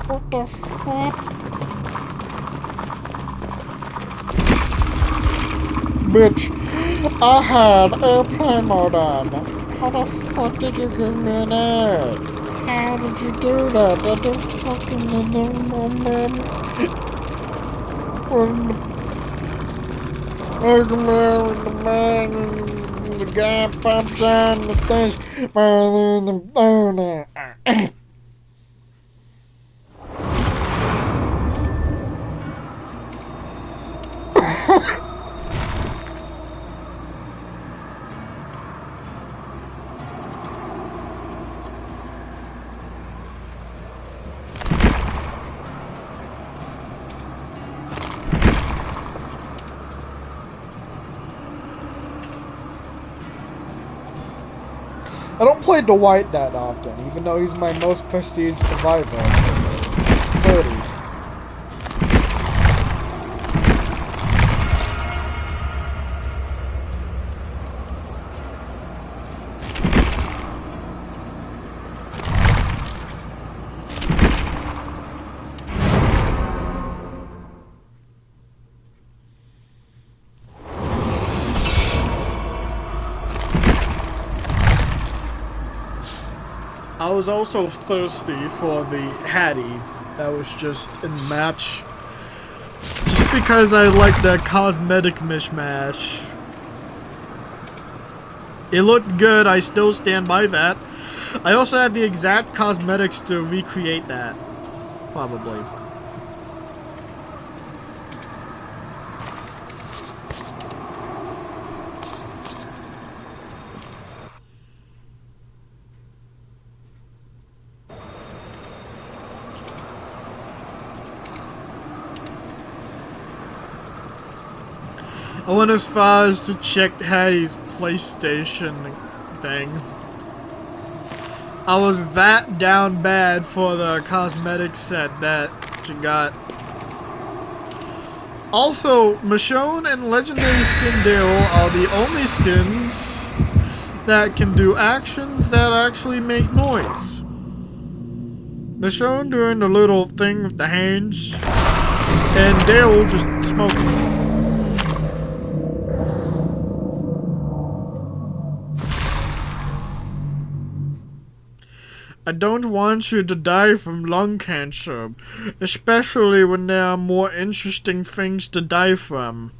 What the fuck? Bitch, I had airplane mode on. How the fuck did you give me an ad? How did you do that? That the fucking the guy pops on the thing. I don't play Dwight that often, even though he's my most prestige survivor. 30. I was also thirsty for the Hattie that was just in the match. Just because I like that cosmetic mishmash. It looked good, I still stand by that. I also had the exact cosmetics to recreate that. Probably. I went as far as to check Hattie's PlayStation thing. I was that down bad for the cosmetic set that she got. Also, Michonne and Legendary Skin Daryl are the only skins that can do actions that actually make noise. Michonne doing the little thing with the hands, and Daryl just smoking. I don't want you to die from lung cancer, especially when there are more interesting things to die from.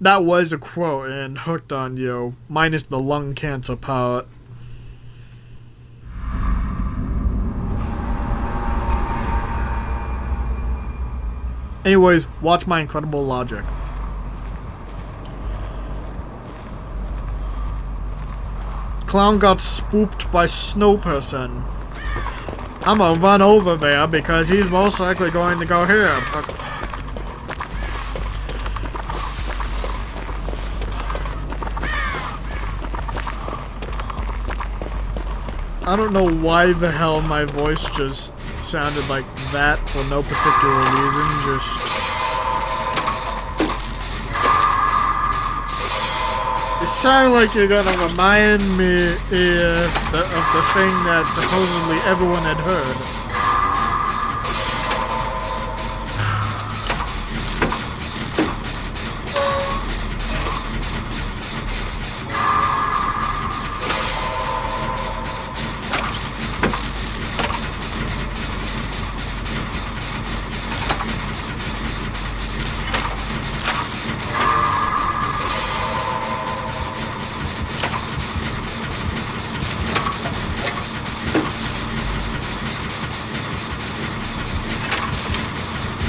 That was a quote in Hooked on You, minus the lung cancer part. Anyways, watch my incredible logic. Clown got spooked by Snow Person. I'm gonna run over there because he's most likely going to go here. I don't know why the hell my voice just sounded like that for no particular reason, It sounded like you're gonna remind me of the thing that supposedly everyone had heard.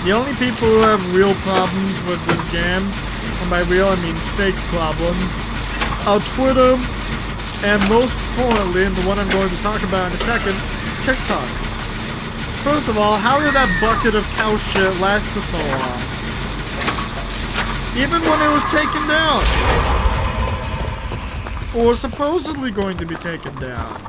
The only people who have real problems with this game, and by real I mean fake problems, are Twitter, and most importantly, and the one I'm going to talk about in a second, TikTok. First of all, how did that bucket of cow shit last for so long? Even when it was taken down. Or supposedly going to be taken down.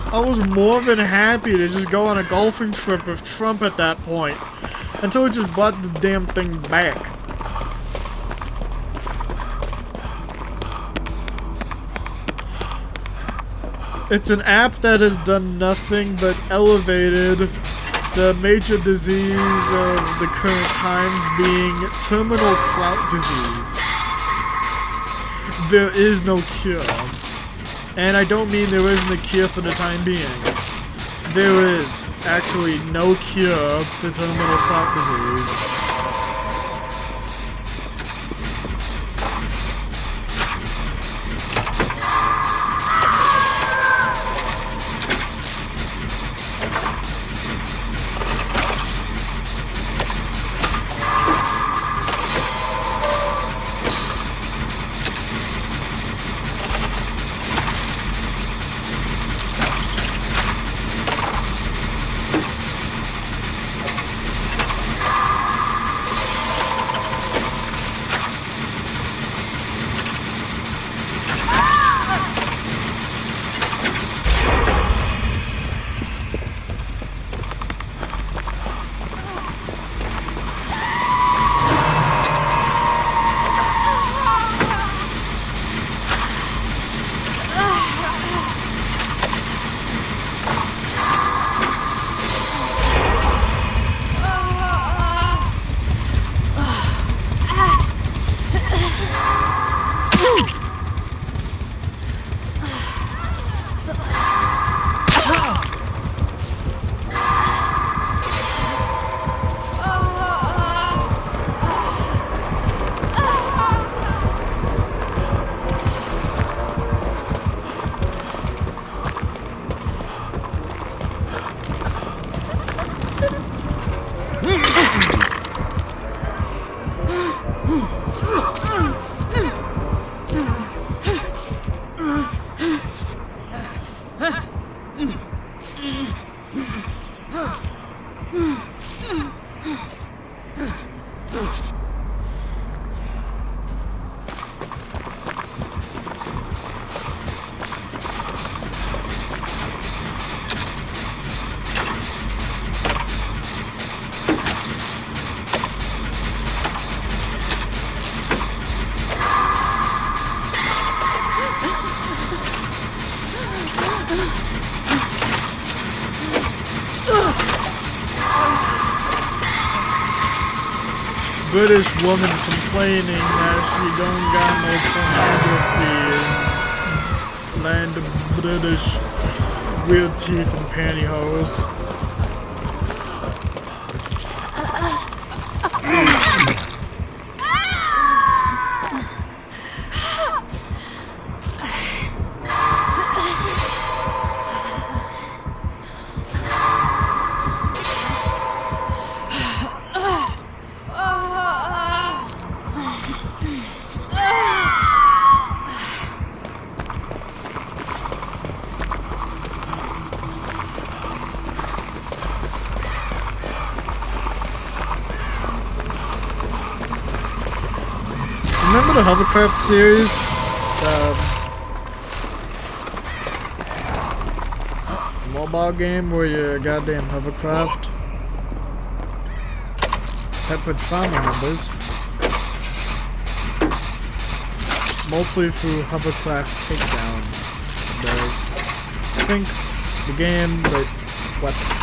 I was more than happy to just go on a golfing trip with Trump at that point, until he just brought the damn thing back. It's an app that has done nothing but elevated the major disease of the current times being terminal clout disease. There is no cure. And I don't mean there isn't a cure for the time being. There is actually no cure to terminal clout disease. British woman complaining that she don't got no pornography in land of British weird teeth and pantyhose. Remember the Hovercraft series? Mobile game where you're a goddamn hovercraft? Pepperidge Farm remembers. Mostly through hovercraft takedown. I think the game, but weapons.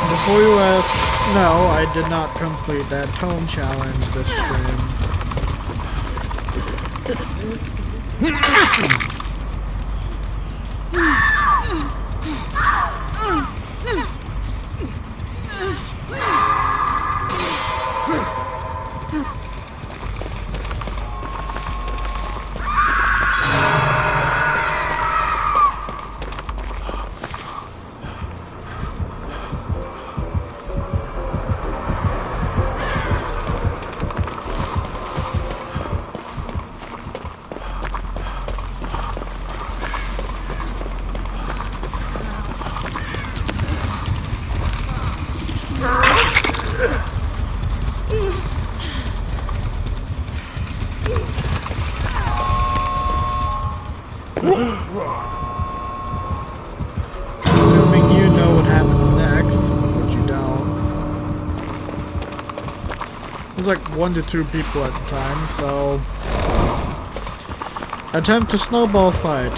Before you ask, no, I did not complete that tone challenge this stream. Assuming you know what happened next, but you don't. There's like 1 to 2 people at the time, so... Attempt to snowball fight.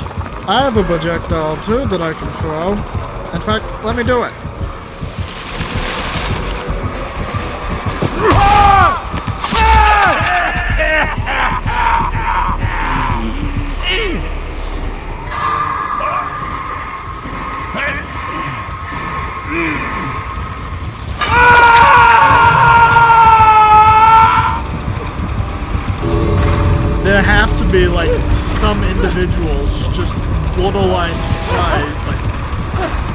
I have a projectile too that I can throw. In fact, let me do it. There have to be like some individuals just borderline surprised,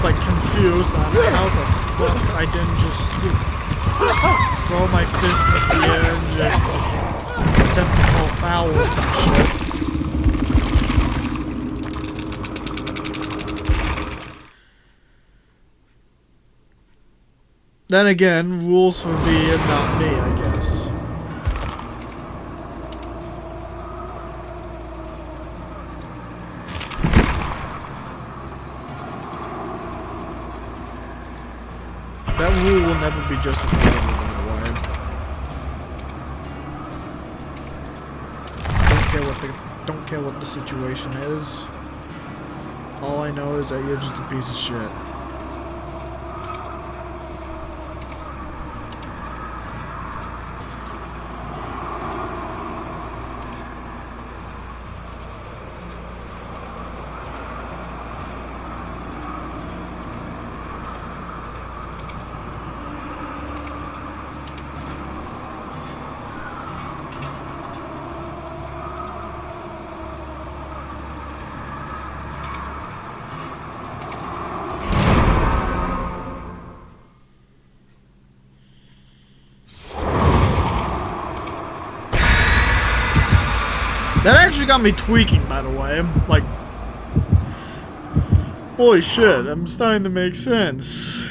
like confused on how the fuck I didn't just throw my fist into the air and just attempt to call foul or some shit. Then again, rules for V and not me, I guess. That rule will never be justified, by the way. Don't care what the situation is. All I know is that you're just a piece of shit. That actually got me tweaking, by the way. Like, holy shit, I'm starting to make sense.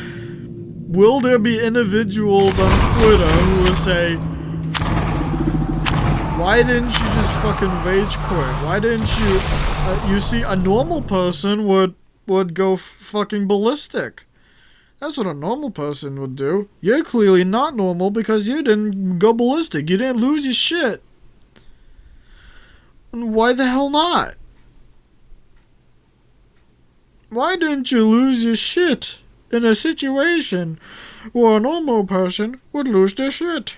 Will there be individuals on Twitter who will say, why didn't you just fucking rage quit? Why didn't you... you see, a normal person would go fucking ballistic. That's what a normal person would do. You're clearly not normal because you didn't go ballistic. You didn't lose your shit. Why the hell not? Why didn't you lose your shit in a situation where a normal person would lose their shit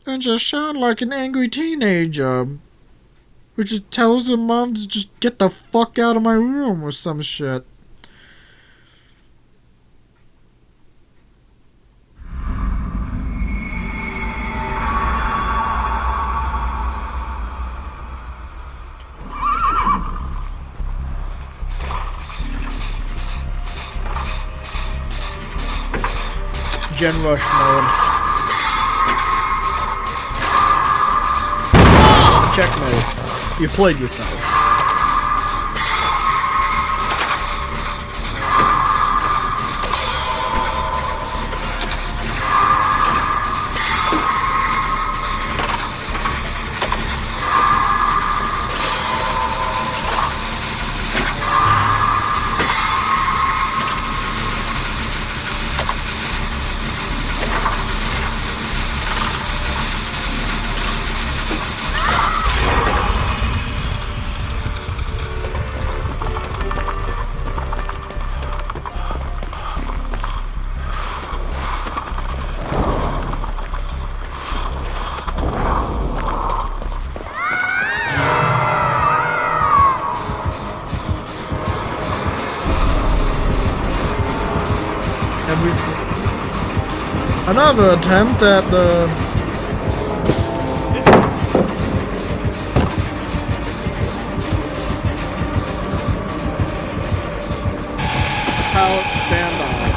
and just sound like an angry teenager who just tells their mom to just get the fuck out of my room or some shit? Gen Rush mode. Checkmate. You played yourself. Another attempt at the pallet standoff.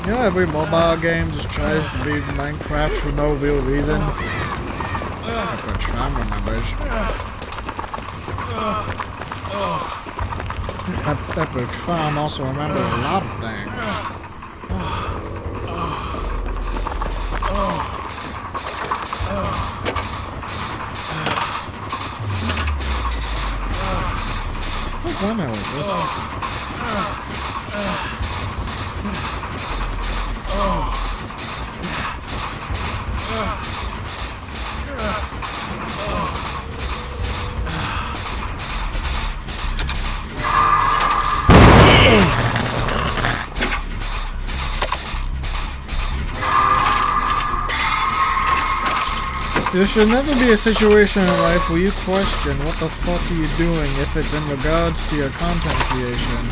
You know, every mobile game just tries to beat Minecraft for no real reason. Epic Farm remembers. Epic Farm also remembers a lot of things. What's wrong with this? There should never be a situation in life where you question what the fuck are you doing if it's in regards to your content creation.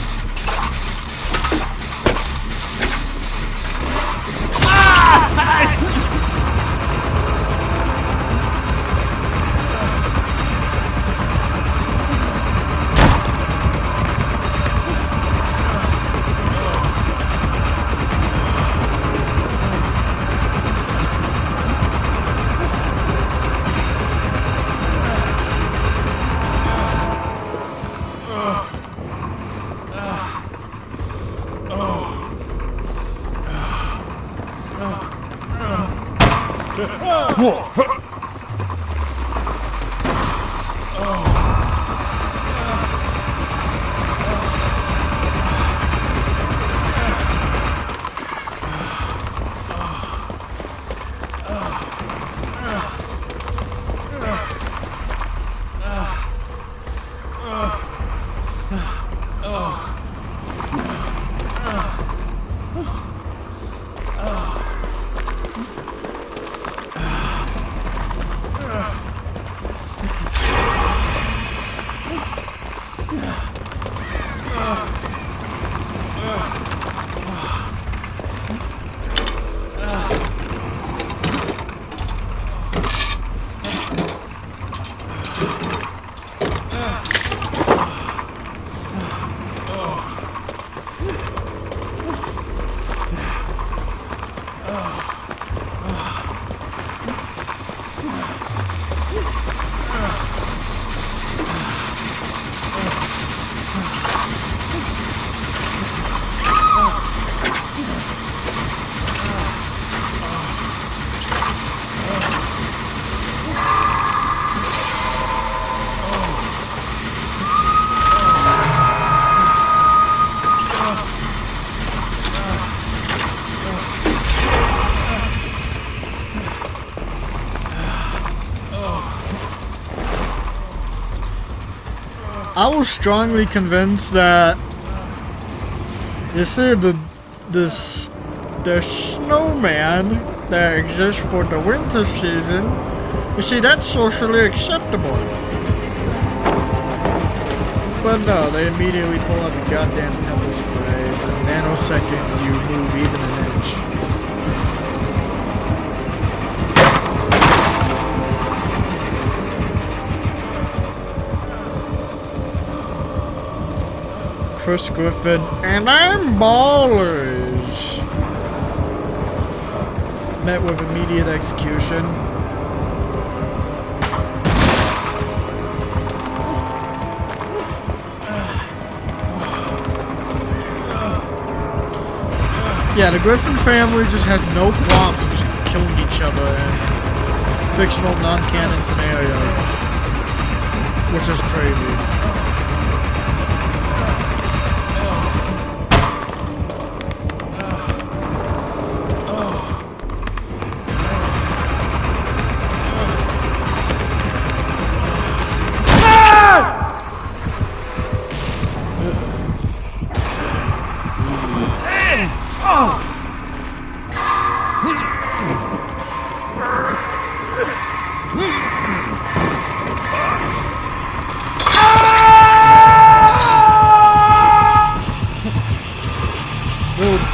I was strongly convinced that, you see, the snowman that exists for the winter season, you see, that's socially acceptable. But no, they immediately pull out the goddamn pepper spray. The nanosecond you move even an inch. Chris Griffin, and I'm ballers. Met with immediate execution. Yeah, the Griffin family just has no qualms of just killing each other in fictional non-canon scenarios, which is crazy.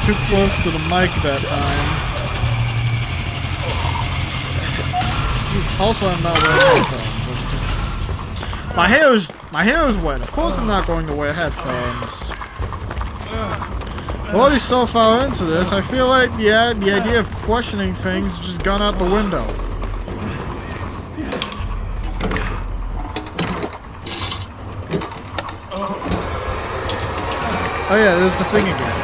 Too close to the mic that time. Also, I'm not wearing headphones. My hair is wet. Of course, I'm not going to wear headphones. Already so far into this, I feel like the idea of questioning things has just gone out the window. Oh yeah, there's the thing again.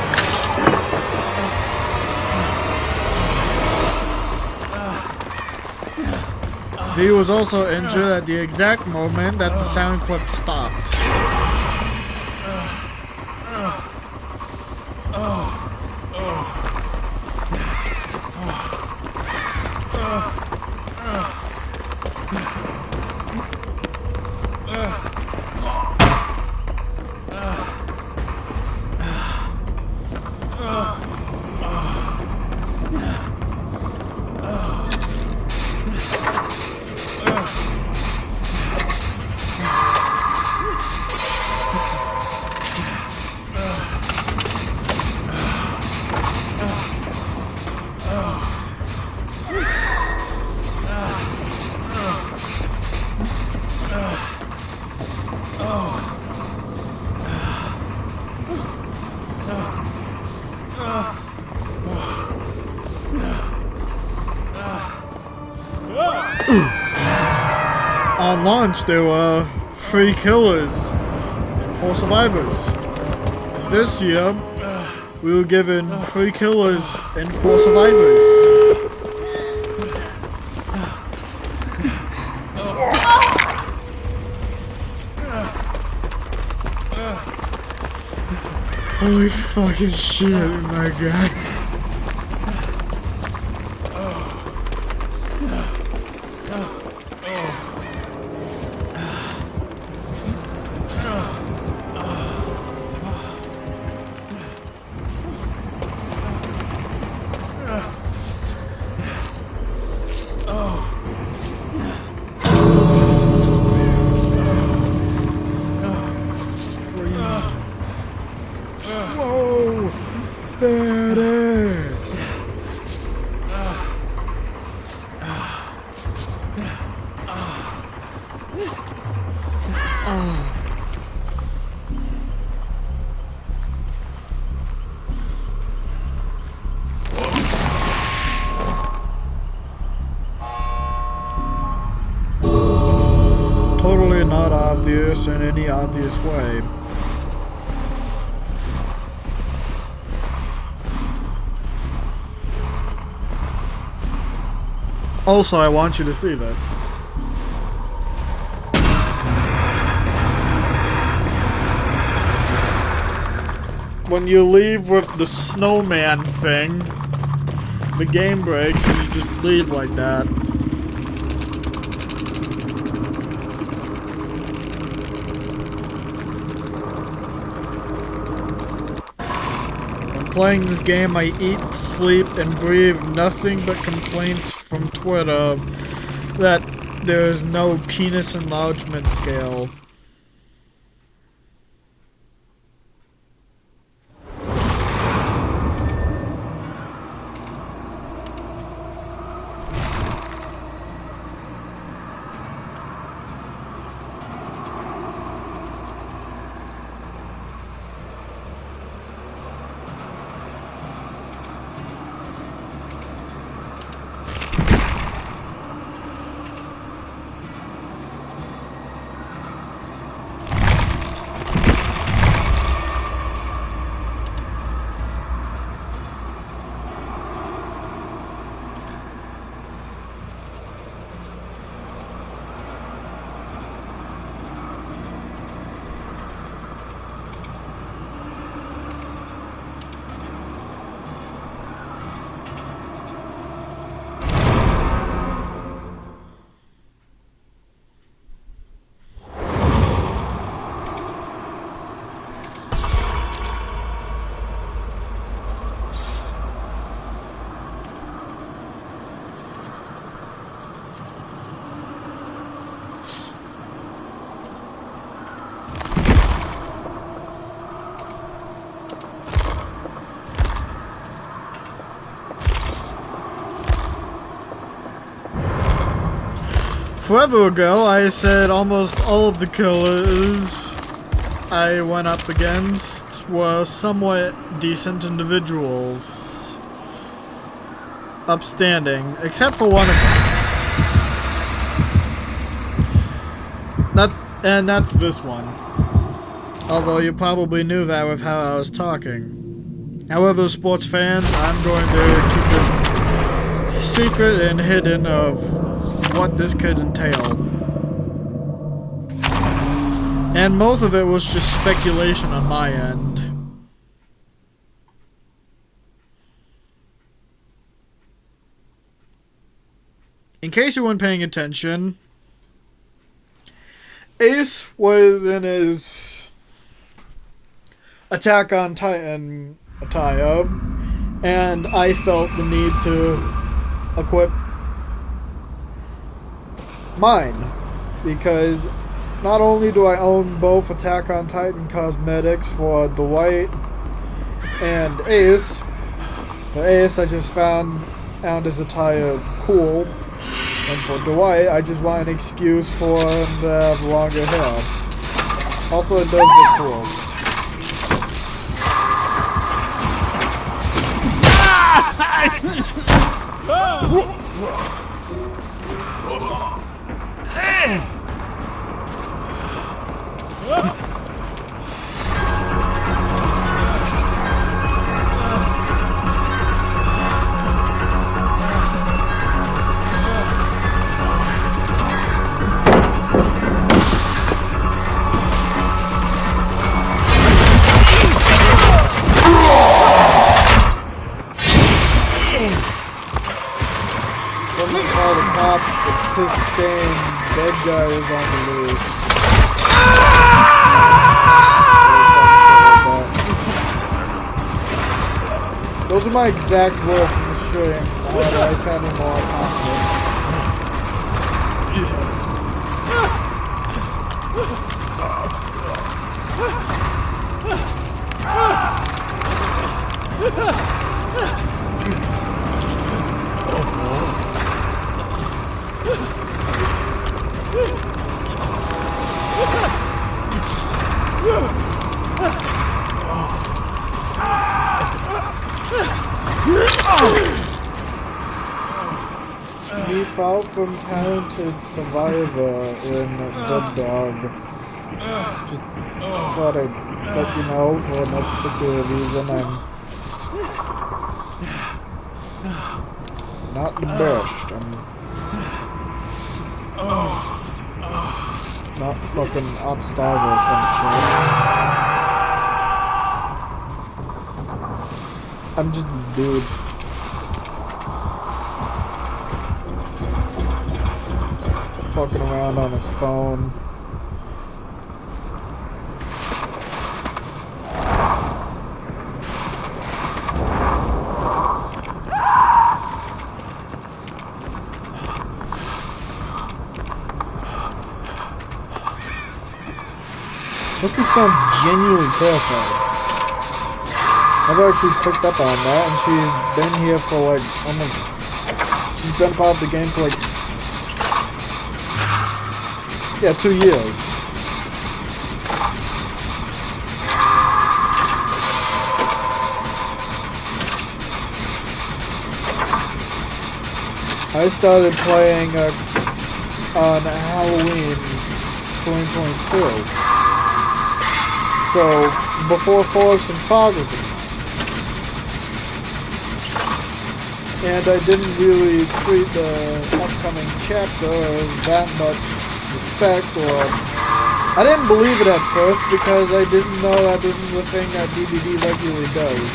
V was also injured at the exact moment that the sound clip stopped. On launch, there were 3 killers and 4 survivors. And this year, we were given 3 killers and 4 survivors. Holy fucking shit, my guy. Whoa! Badass! Totally not obvious in any obvious way. Also, I want you to see this. When you leave with the snowman thing, the game breaks and you just leave like that. When playing this game, I eat, sleep, and breathe nothing but complaints from Twitter that there is no penis enlargement scale. Forever ago, I said almost all of the killers I went up against were somewhat decent individuals. Upstanding, except for one of them. And that's this one. Although you probably knew that with how I was talking. However, sports fans, I'm going to keep it secret and hidden of what this could entail. And most of it was just speculation on my end. In case you weren't paying attention, Ace was in his Attack on Titan attire, and I felt the need to equip mine, because not only do I own both Attack on Titan cosmetics for Dwight and Ace. For Ace, I just found his attire cool, and for Dwight, I just want an excuse for him to have longer hair. Also, it does look cool. His stain. Dead guy is on the loose. Those are my exact words in the stream. I sounded more confident. Me far from talented survivor in Dead Dog. Just thought I'd let you know for no particular reason. I'm not the best. I'm not fucking Odstarver or some shit. I'm just a dude. Fucking around on his phone. Look, he sounds genuinely terrified. I've actually picked up on that, and she's been here for like almost. She's been part of the game for like. Yeah, 2 years. I started playing on Halloween 2022. So, before Forest and Fog was announced. And I didn't really treat the upcoming chapter that much respect, or I didn't believe it at first because I didn't know that this is a thing that DBD regularly does.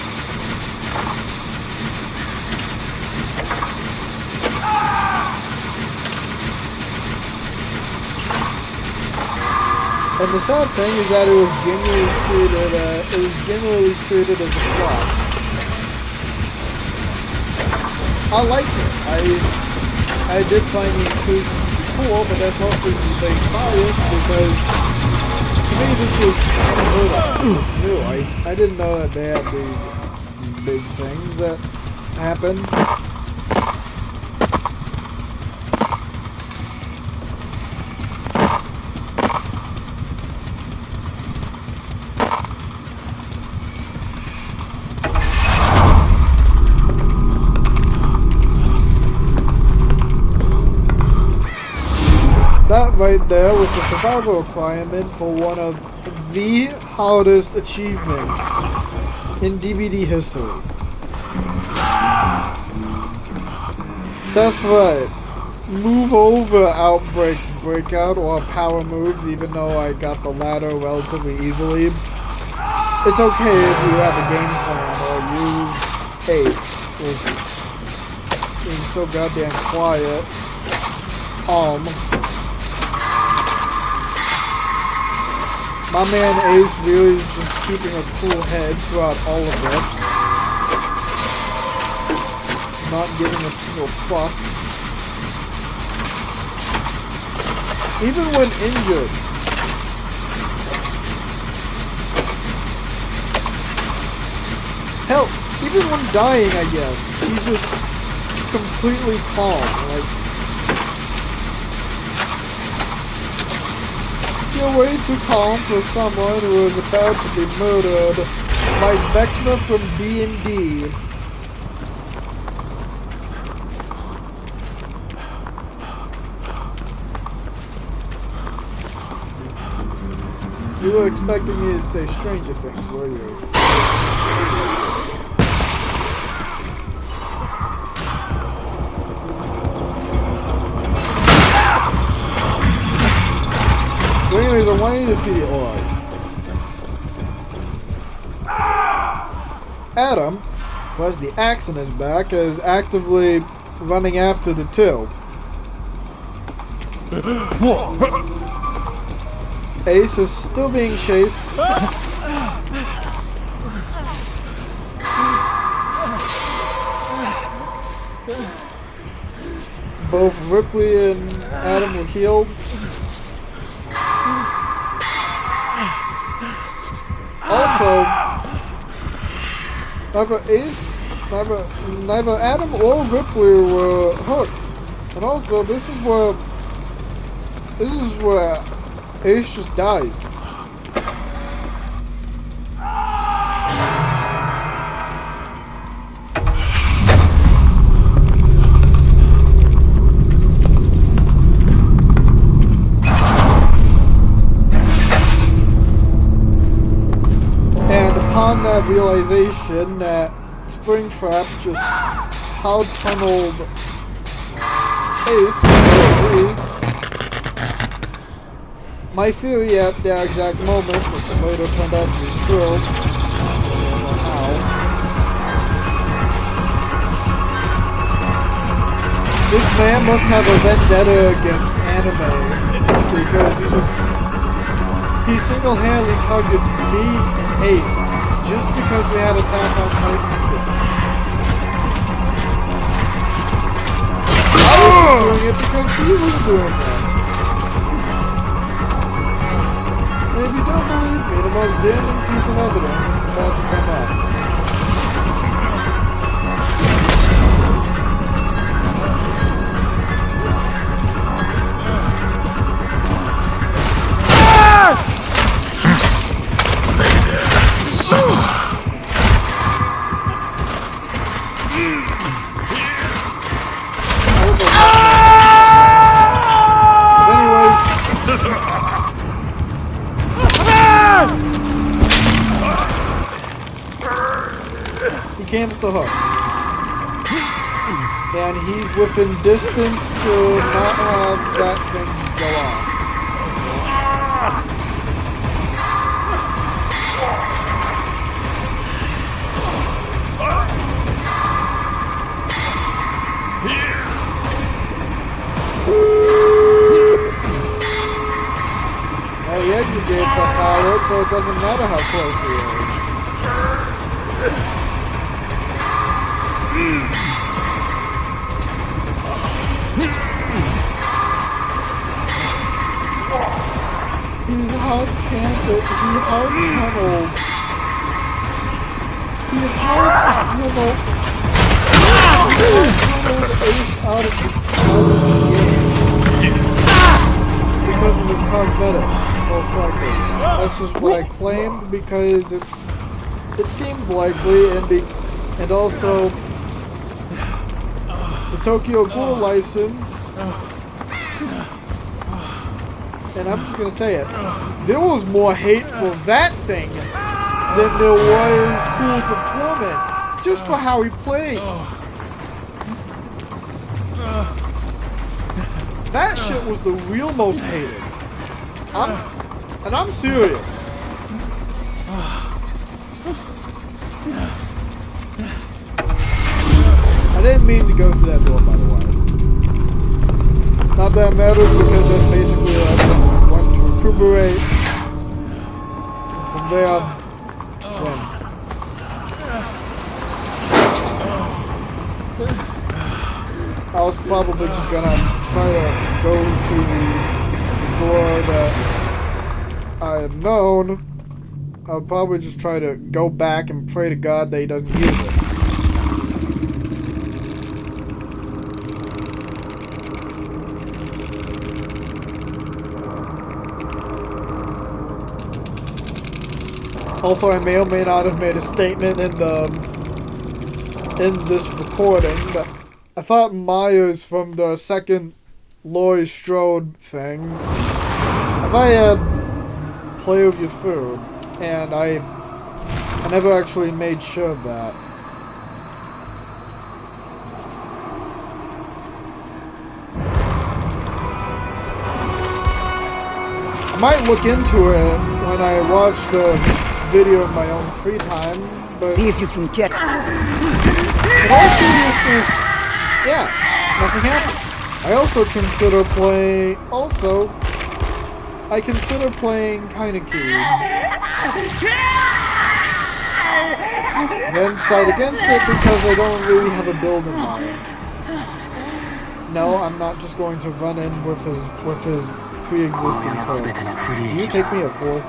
And the sad thing is that it was genuinely treated as a flop. I liked it. I did find the inclusions cool, but that's mostly being biased because to me this was unheard of. New. I didn't know that they had these big things that happen. That right there was the survival requirement for one of the hardest achievements in DBD history. That's right. Move over, Outbreak, Breakout, or power moves, even though I got the latter relatively easily. It's okay if you have a game plan or use Ace with being so goddamn quiet, calm. My man Ace really is just keeping a cool head throughout all of this. Not giving a single fuck. Even when injured. Hell, even when dying, I guess. He's just completely calm. Like, you're way too calm for someone who is about to be murdered by Vecna from D&D. You were expecting me to say Stranger Things, were you? But anyways, I want you to see the auras. Adam, who has the axe in his back, is actively running after the two. Ace is still being chased. Both Ripley and Adam were healed. Also, neither Adam or Ripley were hooked. And also, this is where Ace just dies. And upon that realization that Springtrap just hard tunneled Ace with his, my theory at that exact moment, which later turned out to be true, I don't know how, this man must have a vendetta against anime, because he single-handedly targets me and Ace, just because we had Attack on Titan skins. I was doing it because he was doing it. And if you don't believe me, the most damning piece of evidence is about to come up. Cam's the hook. And he's within distance to not have that thing just go off. Now the exit gates are powered, so it doesn't matter how close he is. He's hard-handed. He hard-tunneled. He hard-tunneled Ace out of the game because of his cosmetic, most likely. That's just what I claimed because it seemed likely, and also the Tokyo Ghoul license. And I'm just gonna say it. There was more hate for that thing than there was Tools of Torment, just for how he plays. That shit was the real most hated. I'm serious. I didn't mean to go to that door, by the way. Not that matters because that's basically one to recuperate. And from there, win. I was probably just gonna try to go to the door that I had known. I would probably just try to go back and pray to God that he doesn't use it. Also, I may or may not have made a statement in this recording that I thought Myers from the second Laurie Strode thing, if I had play with your food, and I never actually made sure of that. I might look into it when I watch the video in my own free time, but see if you can get in all seriousness, yeah, nothing happened. I also consider playing. Also, I consider playing Kaineki. Then side against it because I don't really have a build in mind. No, I'm not just going to run in with his pre-existing perks. Do you take me a 4?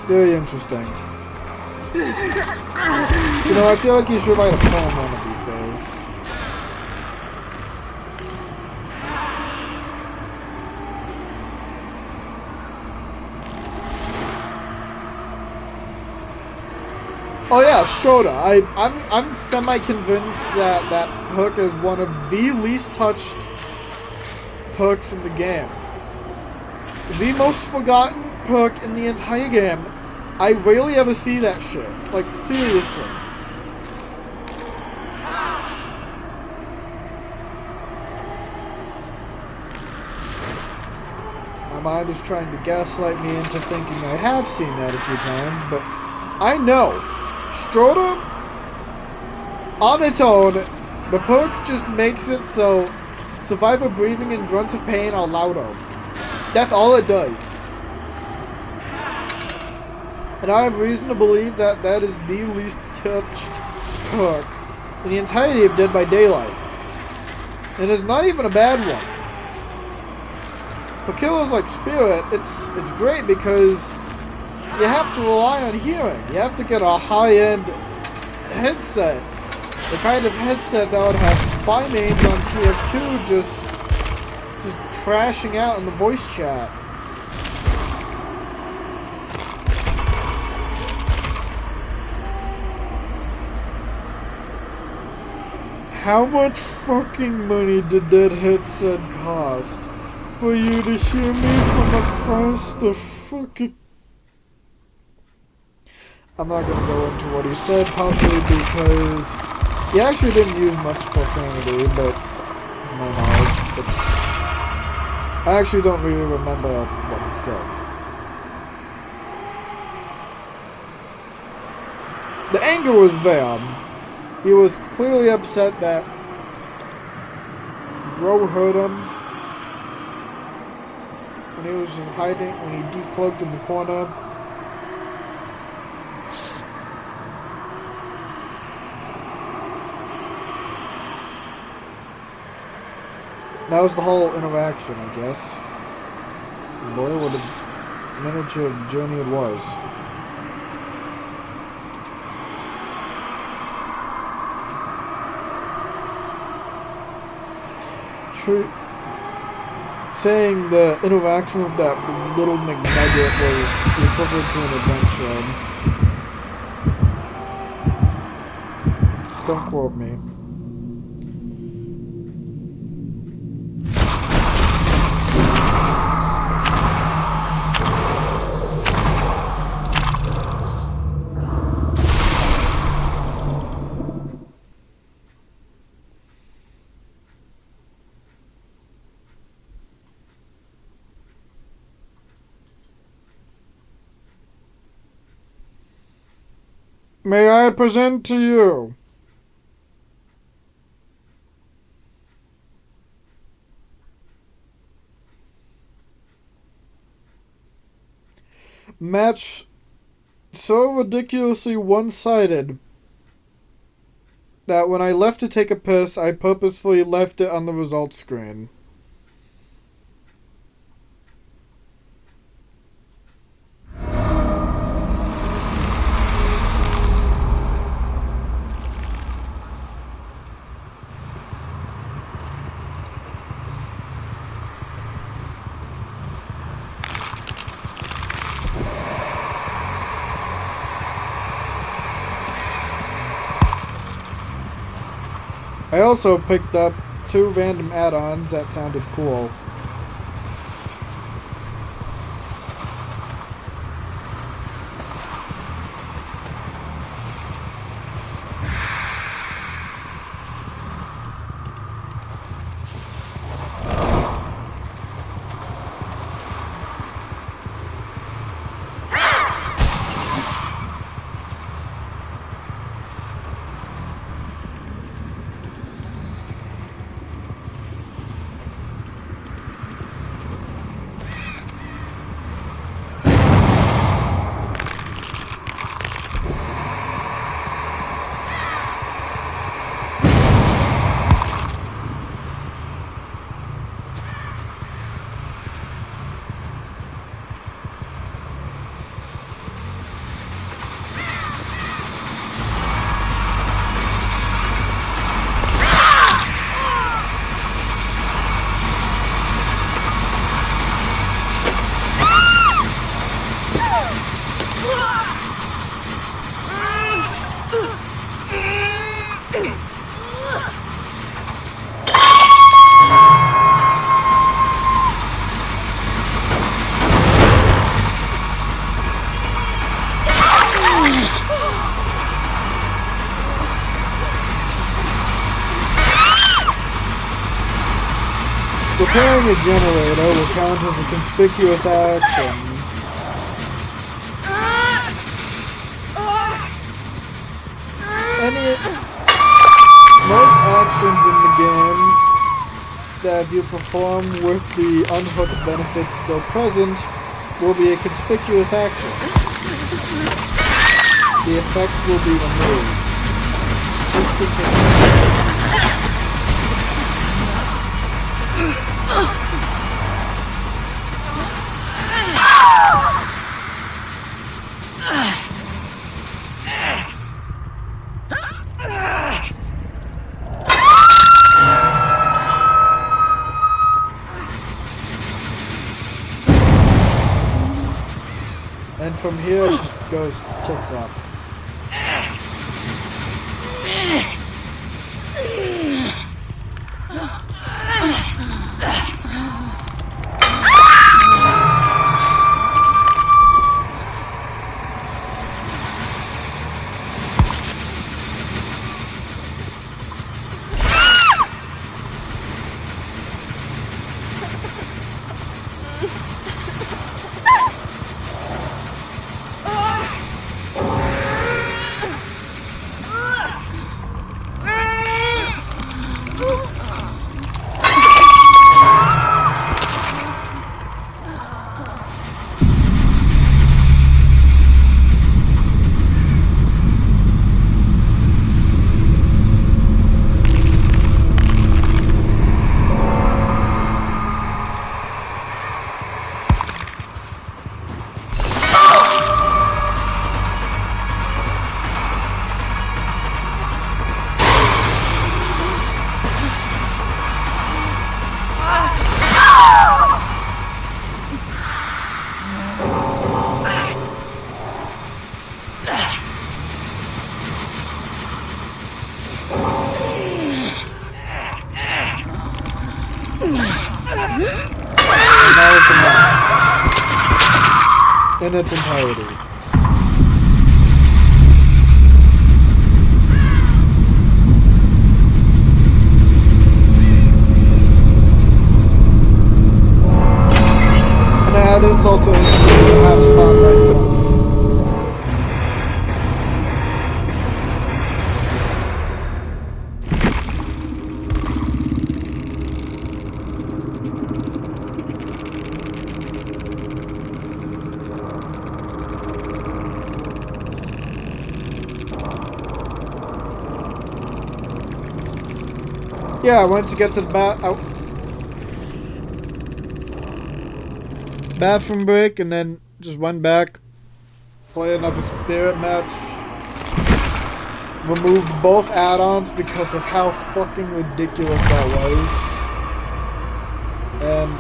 Very interesting. You know, I feel like you should write a poem one of these days. Oh yeah, Shota. I'm semi-convinced that that perk is one of the least touched perks in the game. The most forgotten perk in the entire game. I rarely ever see that shit. Like, seriously. My mind is trying to gaslight me into thinking I have seen that a few times, but I know. Strota, on its own, the perk just makes it so survivor breathing and grunts of pain are louder. That's all it does. And I have reason to believe that that is the least touched perk in the entirety of Dead by Daylight. And it's not even a bad one. For killers like Spirit, it's great because you have to rely on hearing. You have to get a high-end headset. The kind of headset that would have spy mains on TF2 just crashing out in the voice chat. How much fucking money did that headset cost for you to hear me from across the fucking... I'm not gonna go into what he said, partially because he actually didn't use much profanity, but to my knowledge, but I actually don't really remember what he said. The anger was there. He was clearly upset that bro hurt him when he was just hiding, when he decloaked in the corner. That was the whole interaction, I guess. Boy, what a miniature journey it was. Saying the interaction with that little McNugget was the equivalent to an adventure. Don't quote me. May I present to you match so ridiculously one-sided that when I left to take a piss, I purposefully left it on the results screen. I also picked up 2 random add-ons that sounded cool. Repairing a generator will count as a conspicuous action. Most actions in the game that you perform with the unhooked benefits still present will be a conspicuous action. The effects will be removed instantaneously. And from here it just goes tits up. In its entirety. And add insult to injury, the hatch spawned right in front of me. Yeah, I went to get to the bathroom break and then just went back, played another spirit match, removed both add-ons because of how fucking ridiculous that was, and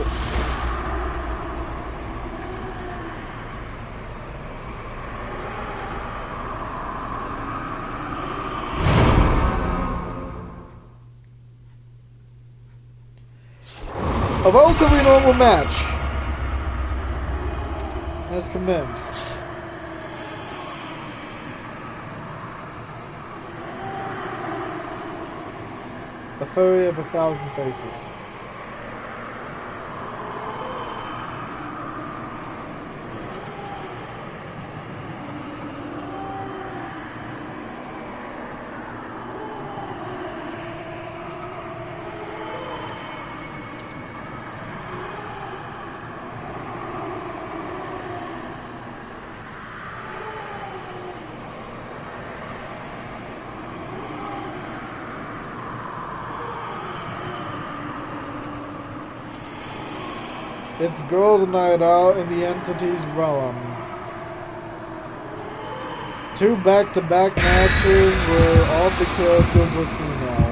a relatively normal match has commenced. The Fury of 1,000 Faces. It's girls' night out in the entity's realm. 2 back-to-back matches where all the characters were female.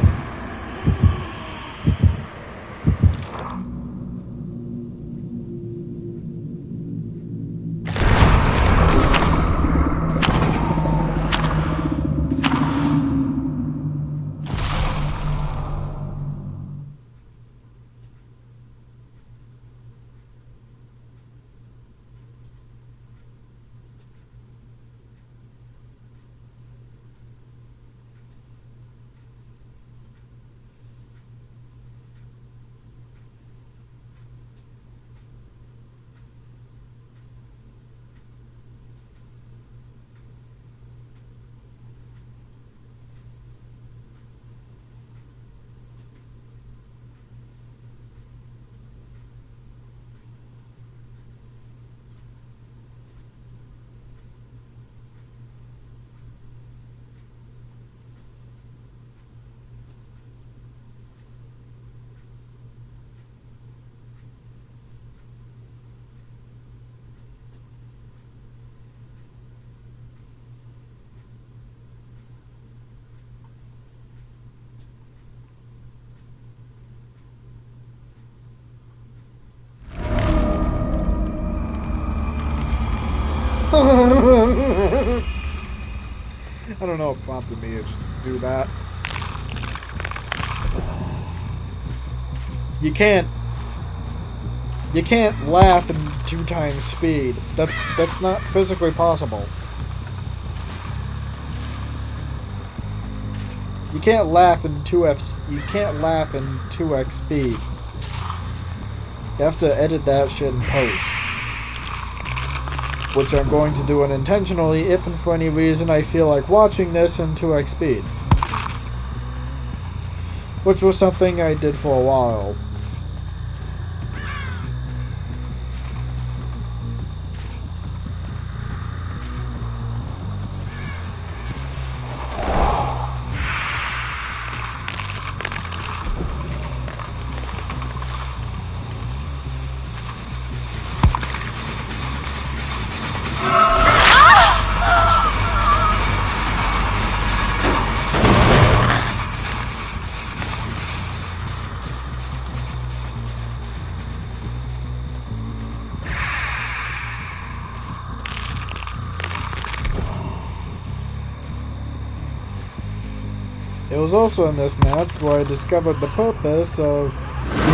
I don't know what prompted me to just do that. You can't laugh in 2 times speed. That's not physically possible. You can't laugh in 2x speed. You have to edit that shit in post. Which I'm going to do unintentionally if and for any reason I feel like watching this in 2x speed. Which was something I did for a while. It was also in this match where I discovered the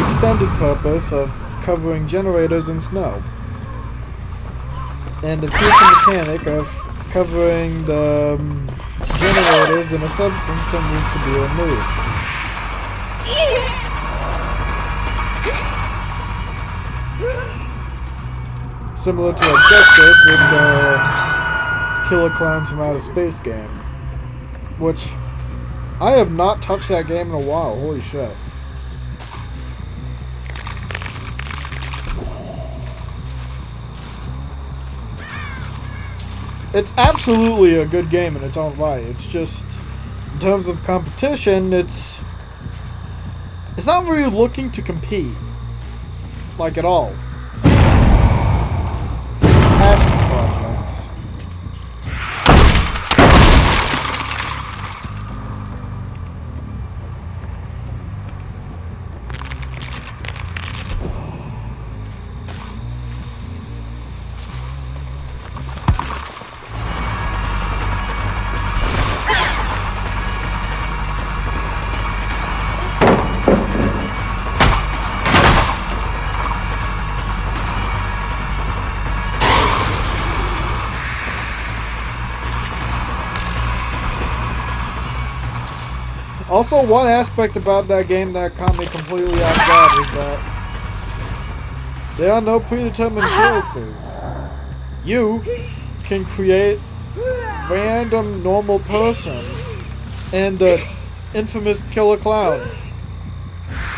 extended purpose of covering generators in snow. And the future mechanic of covering the generators in a substance that needs to be removed. Similar to objectives in the Killer Clowns from Outer Space game. Which, I have not touched that game in a while, holy shit. It's absolutely a good game in its own right. It's just, in terms of competition, it's not really looking to compete. Like, at all. It's like a passion project. Also, one aspect about that game that caught me completely off guard is that there are no predetermined characters. You can create random normal person and the infamous Killer Clowns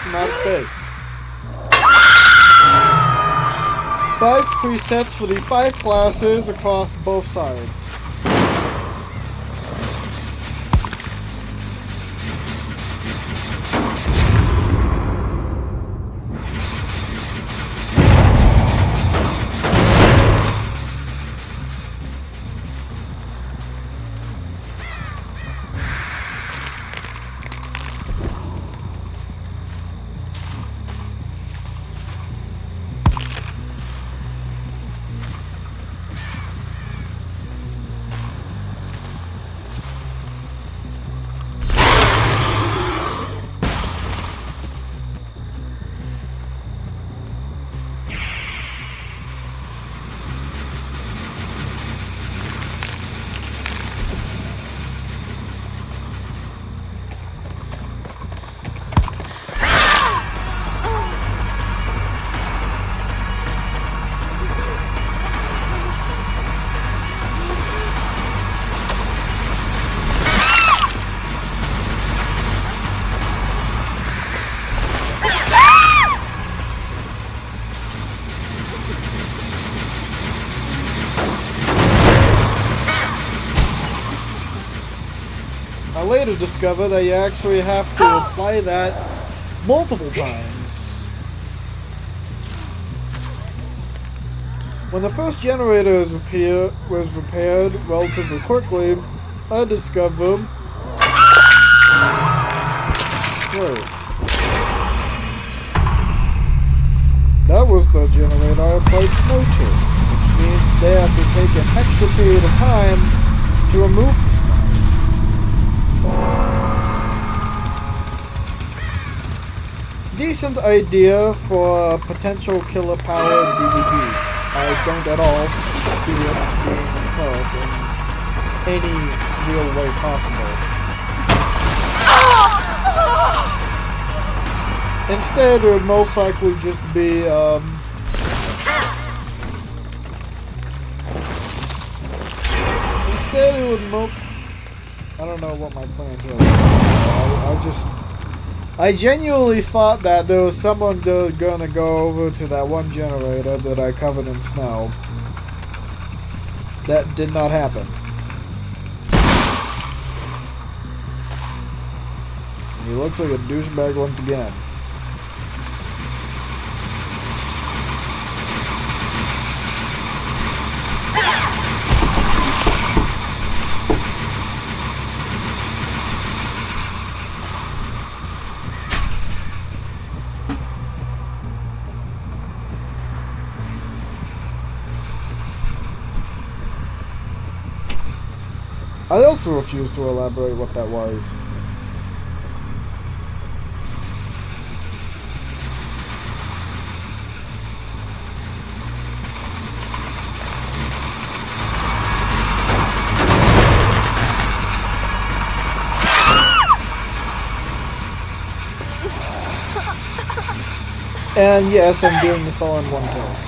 from outer space. 5 presets for the 5 classes across both sides. I later discover that you actually have to apply that multiple times. When the first generator was repaired relatively quickly, I discovered... Wait. That that was the generator I applied snow to, which means they have to take an extra period of time to remove the snow. Decent idea for a potential killer-powered DVD. I don't at all see it being employed in any real way possible. Instead, it would most likely just be, Instead, it would most... I don't know what my plan here was. I genuinely thought that there was someone gonna go over to that one generator that I covered in snow. That did not happen. He looks like a douchebag once again. I also refuse to elaborate what that was. And yes, I'm doing this all in one take.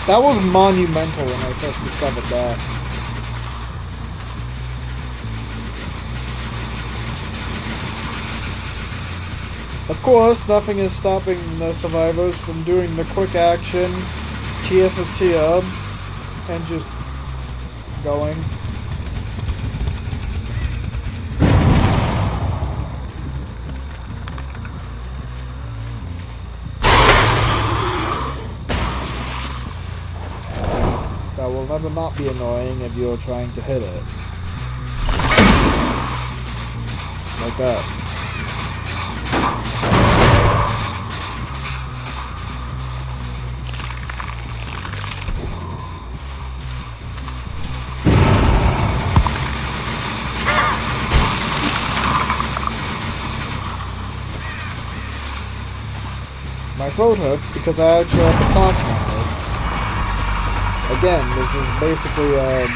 That was monumental when I first discovered that. Of course, nothing is stopping the survivors from doing the quick action, tier for tier, and just going. That will never not be annoying if you're trying to hit it. Like that. My throat hurts because I actually have to talk now. Again, this is basically a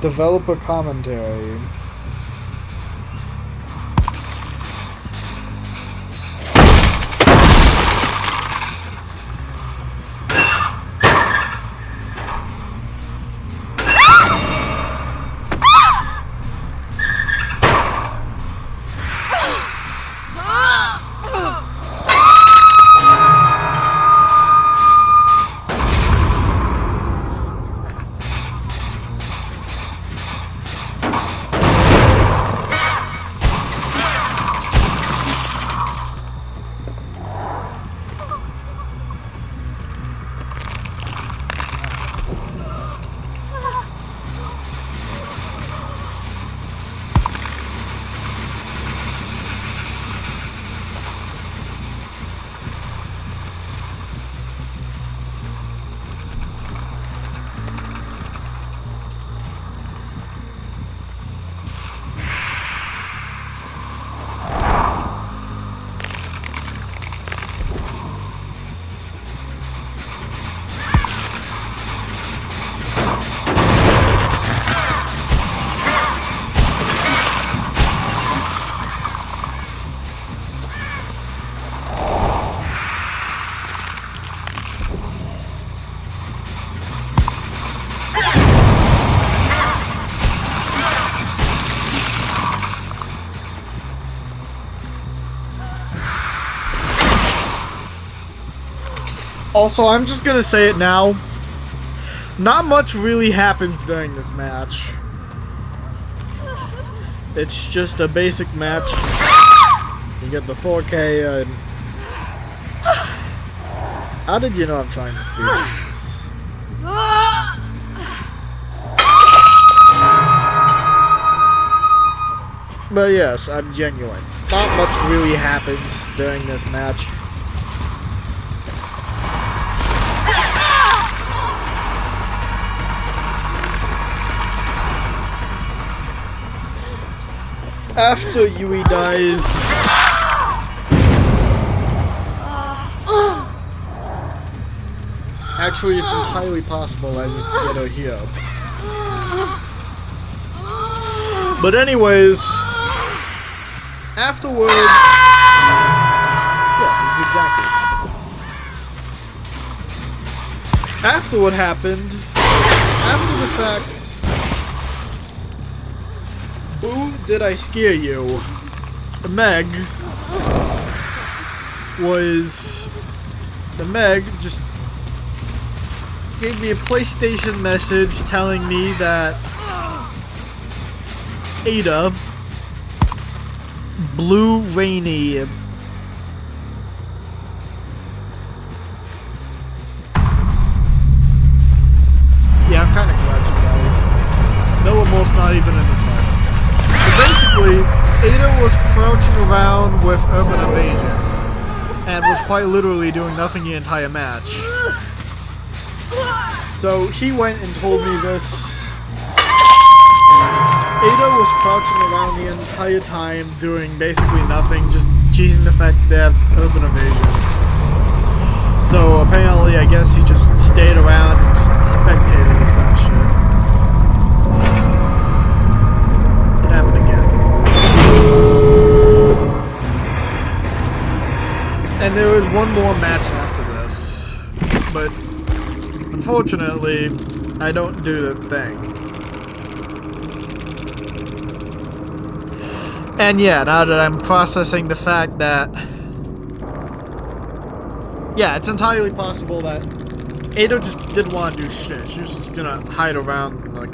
developer commentary. Also, I'm just gonna say it now. Not much really happens during this match. It's just a basic match. You get the 4K and... How did you know I'm trying to speed up this? But yes, I'm genuine. Not much really happens during this match. After Yui dies... Actually, it's entirely possible I just get her here. But anyways... Afterwards... Yeah, this is exactly. After what happened... After the fact... Who did I scare you? Meg was... The Meg just gave me a PlayStation message telling me that Ada Blue Rainy yeah, I'm kinda glad you guys. No remorse, not even in the slightest. Basically, Ada was crouching around with Urban Evasion and was quite literally doing nothing the entire match. So he went and told me this. Ada was crouching around the entire time doing basically nothing, just cheesing the fact that they have Urban Evasion. So apparently, I guess he just stayed around and just spectated or some shit. And there was one more match after this, but unfortunately, I don't do the thing. And yeah, now that I'm processing the fact that, yeah, it's entirely possible that Ada just didn't want to do shit. She was just gonna hide around like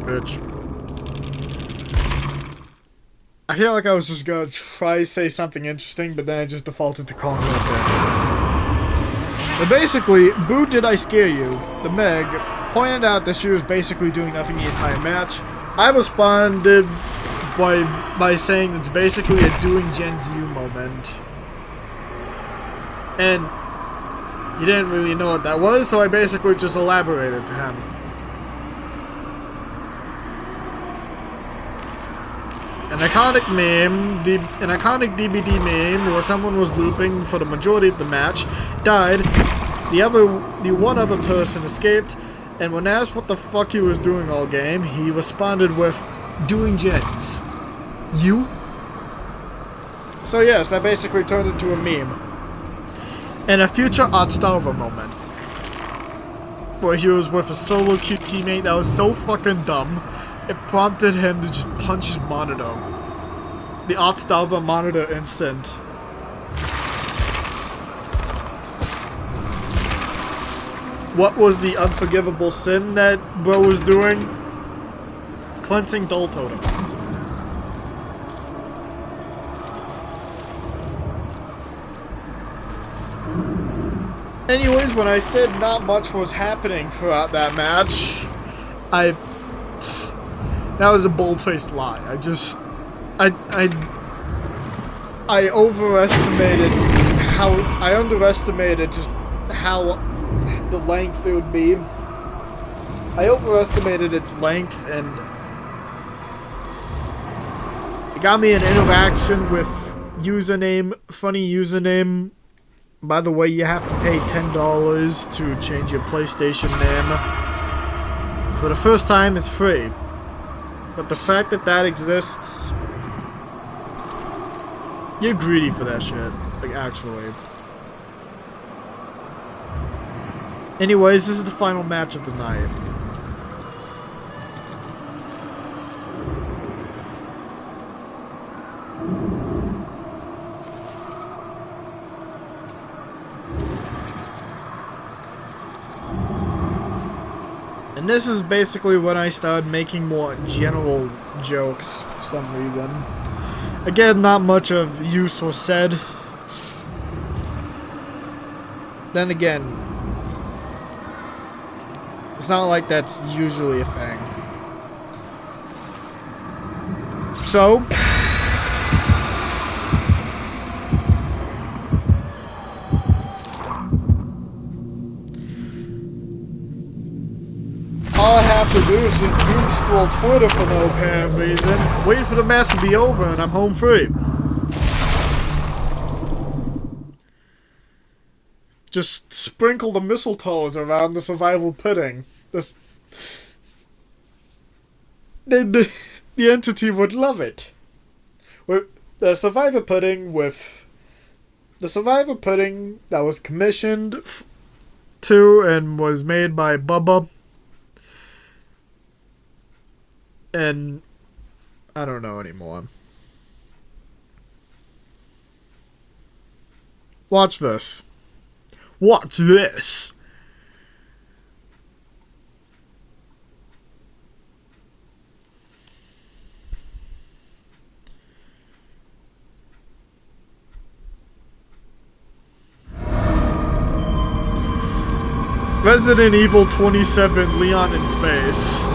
bitch. I feel like I was just gonna try to say something interesting, but then I just defaulted to calling her a bitch. But basically, Boo Did I Scare You? The Meg pointed out that she was basically doing nothing the entire match. I responded by saying it's basically a doing Gen Z moment. And he didn't really know what that was, so I basically just elaborated to him. An iconic meme, an iconic DBD meme where someone was looping for the majority of the match, died, the one other person escaped, and when asked what the fuck he was doing all game, he responded with, doing gens. You? So yes, that basically turned into a meme. And a future Artstalver moment. Where he was with a solo cute teammate that was so fucking dumb, it prompted him to just punch his monitor. The Artstalver monitor instant. What was the unforgivable sin that bro was doing? Cleansing dull totems. Anyways, when I said not much was happening throughout that match, that was a bold-faced lie. I overestimated I underestimated just how the length it would be. I overestimated its length, and it got me an interaction with funny username. By the way, you have to pay $10 to change your PlayStation name. For the first time, it's free. But the fact that that exists, you're greedy for that shit. Like, actually. Anyways, this is the final match of the night. And this is basically when I started making more general jokes for some reason. Again, not much of use was said. Then again, it's not like that's usually a thing. So, all I have to do is just doom scroll Twitter for no apparent reason, wait for the match to be over, and I'm home free. Just sprinkle the mistletoes around the survival pudding. The entity would love it. The survivor pudding that was commissioned to and was made by Bubba. And I don't know anymore. Watch this. Watch this. Resident Evil 27 Leon in Space.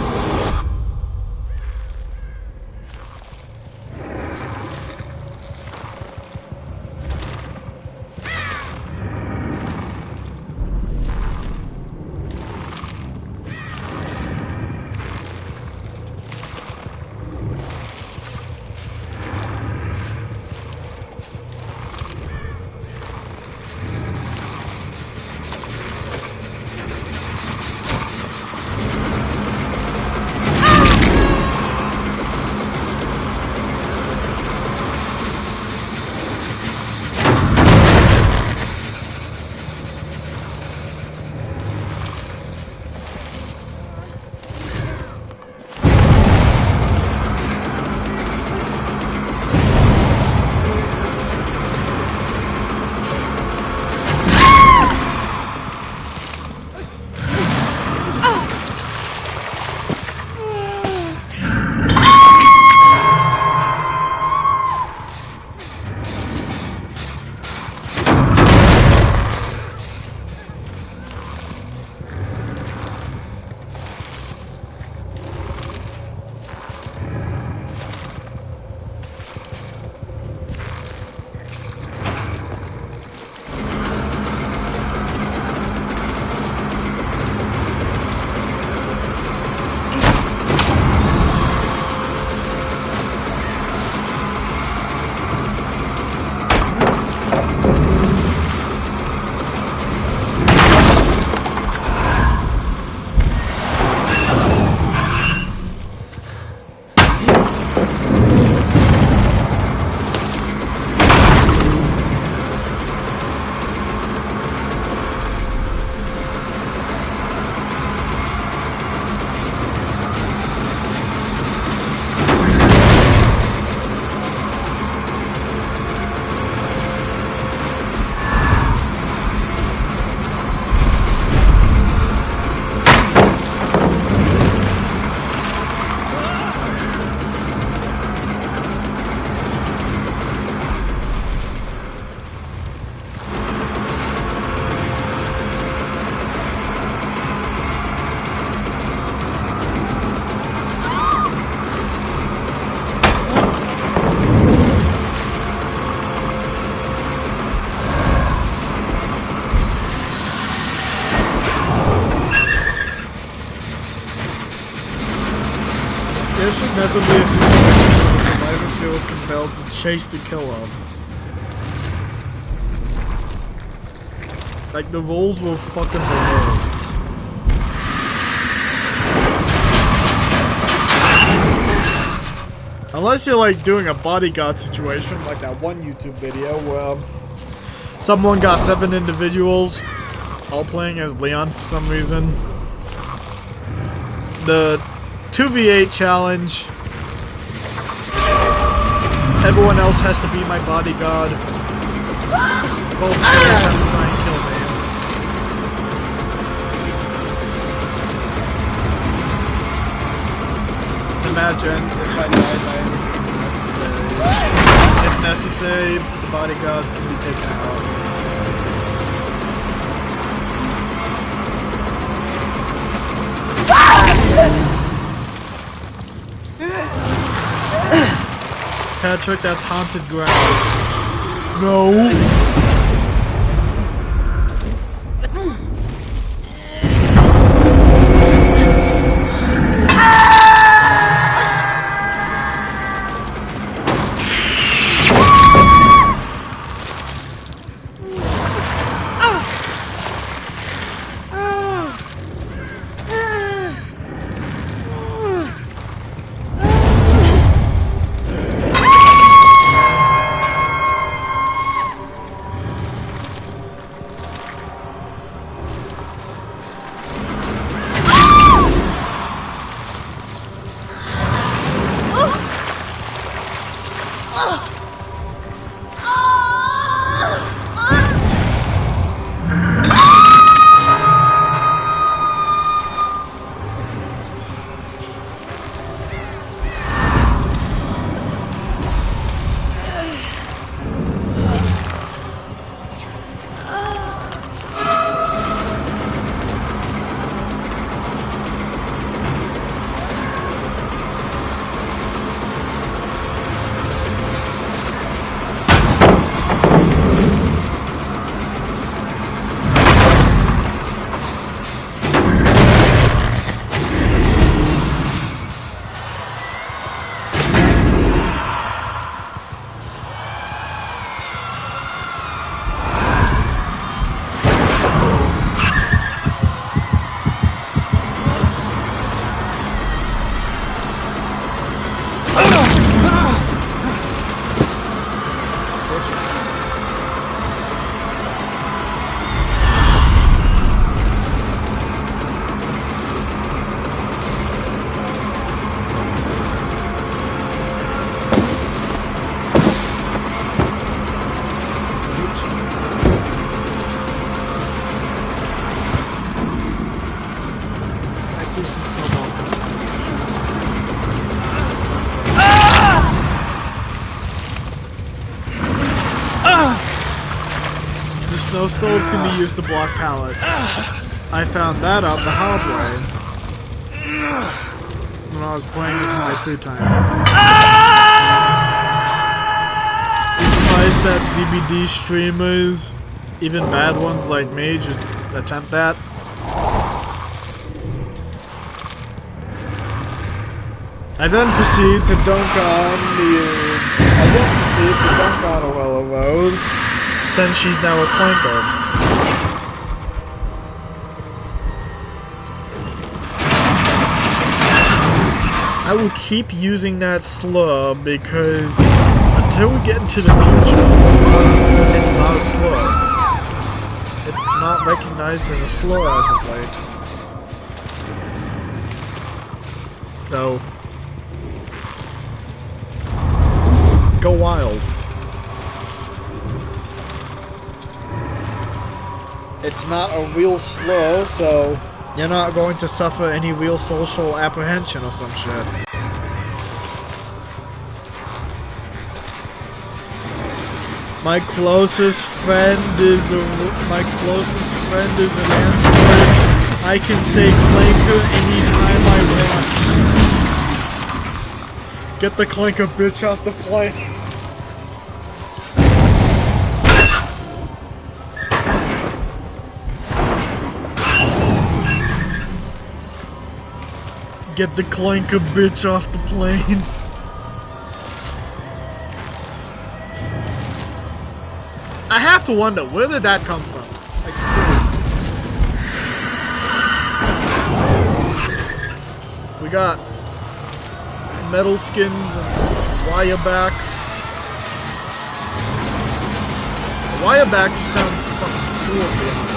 There should never be a situation where the survivor feels compelled to chase the killer. Like, the roles were fucking reversed. Unless you're like doing a bodyguard situation, like that one YouTube video where someone got 7 individuals all playing as Leon for some reason. The 2v8 challenge. Everyone else has to be my bodyguard. Both players have to try and kill me. match ends if I die by any means necessary. If necessary, the bodyguards can be taken out. Patrick, that's haunted ground. No! Snow skulls can be used to block pallets. I found that out the hard way when I was playing this in my free time. I'm surprised that DBD streamers, even bad ones like me, just attempt that. I then proceed to dunk on Aurora Rose, since she's now a clanker. I will keep using that slur because until we get into the future, it's not a slur. It's not recognized as a slur as of late. So, go wild. It's not a real slur, so you're not going to suffer any real social apprehension or some shit. My closest friend is an android. I can say clanker anytime I want. Get the clanker bitch off the plane. Get the clanker bitch off the plane. I have to wonder, where did that come from? Like, seriously. We got metal skins and wirebacks. A wireback just sounds fucking cool, to be honest.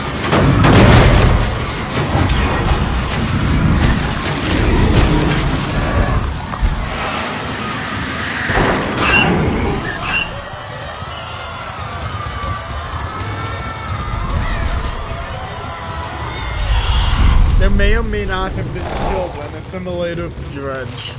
There may or may not have been children assimilated dredge.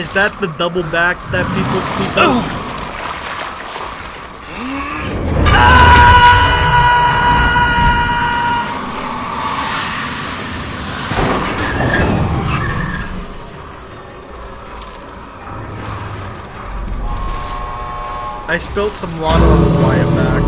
Is that the double back that people speak of? I spilled some water on the wire back.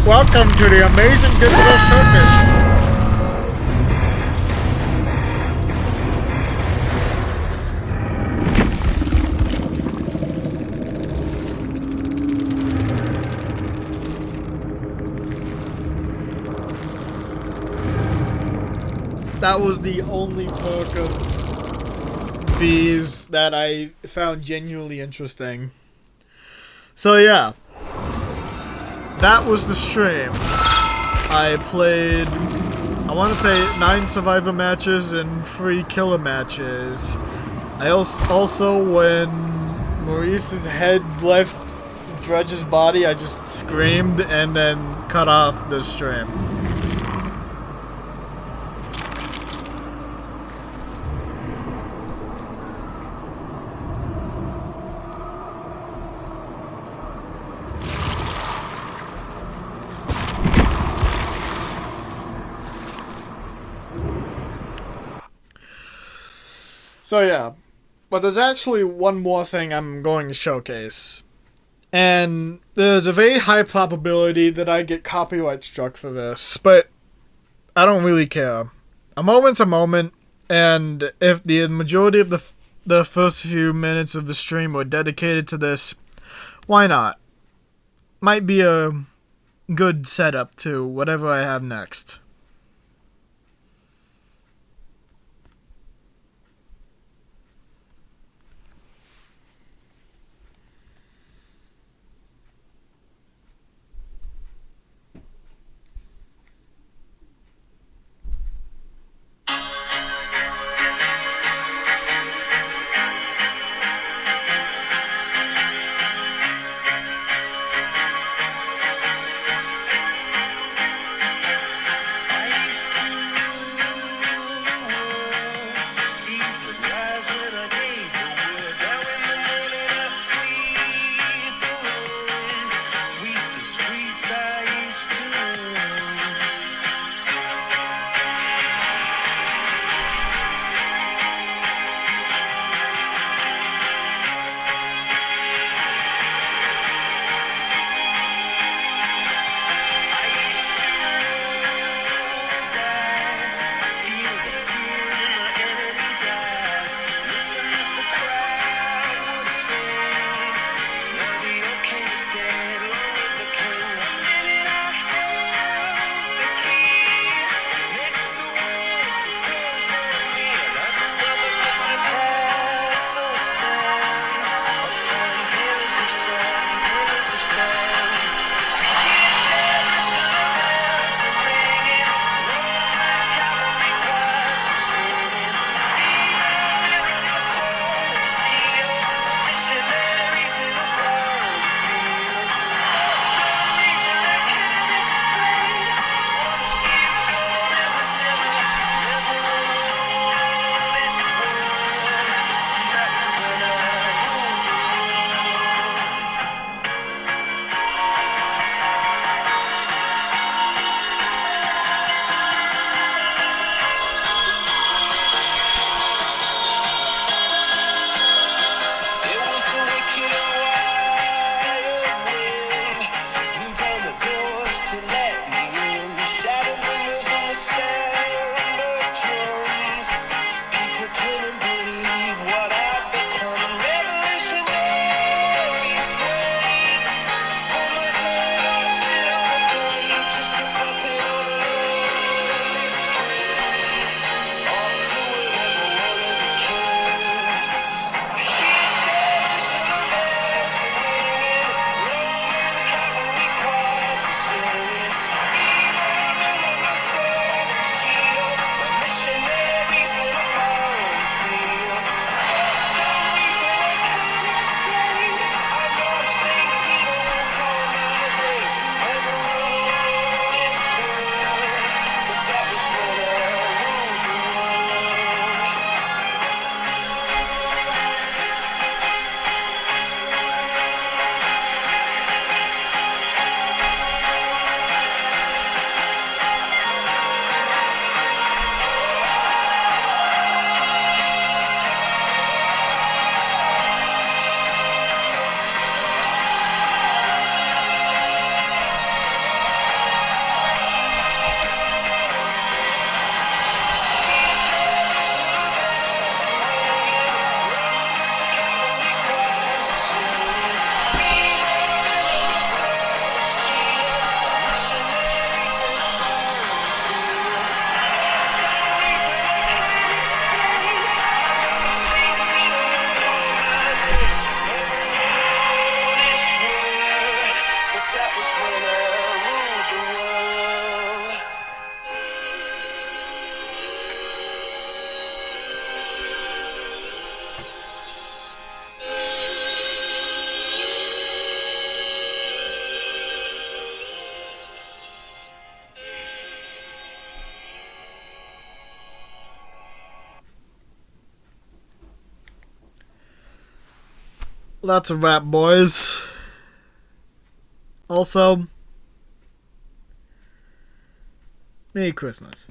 Welcome to the amazing digital circus. That was the only perk of these that I found genuinely interesting. So yeah, that was the stream. I played, I want to say 9 survivor matches and 3 killer matches. I also when Maurice's head left Dredge's body, I just screamed and then cut off the stream. So yeah, but there's actually one more thing I'm going to showcase. And there's a very high probability that I get copyright struck for this, but I don't really care. A moment's a moment, and if the majority of the first few minutes of the stream were dedicated to this, why not? Might be a good setup to whatever I have next. That's a wrap, boys. Also, Merry Christmas.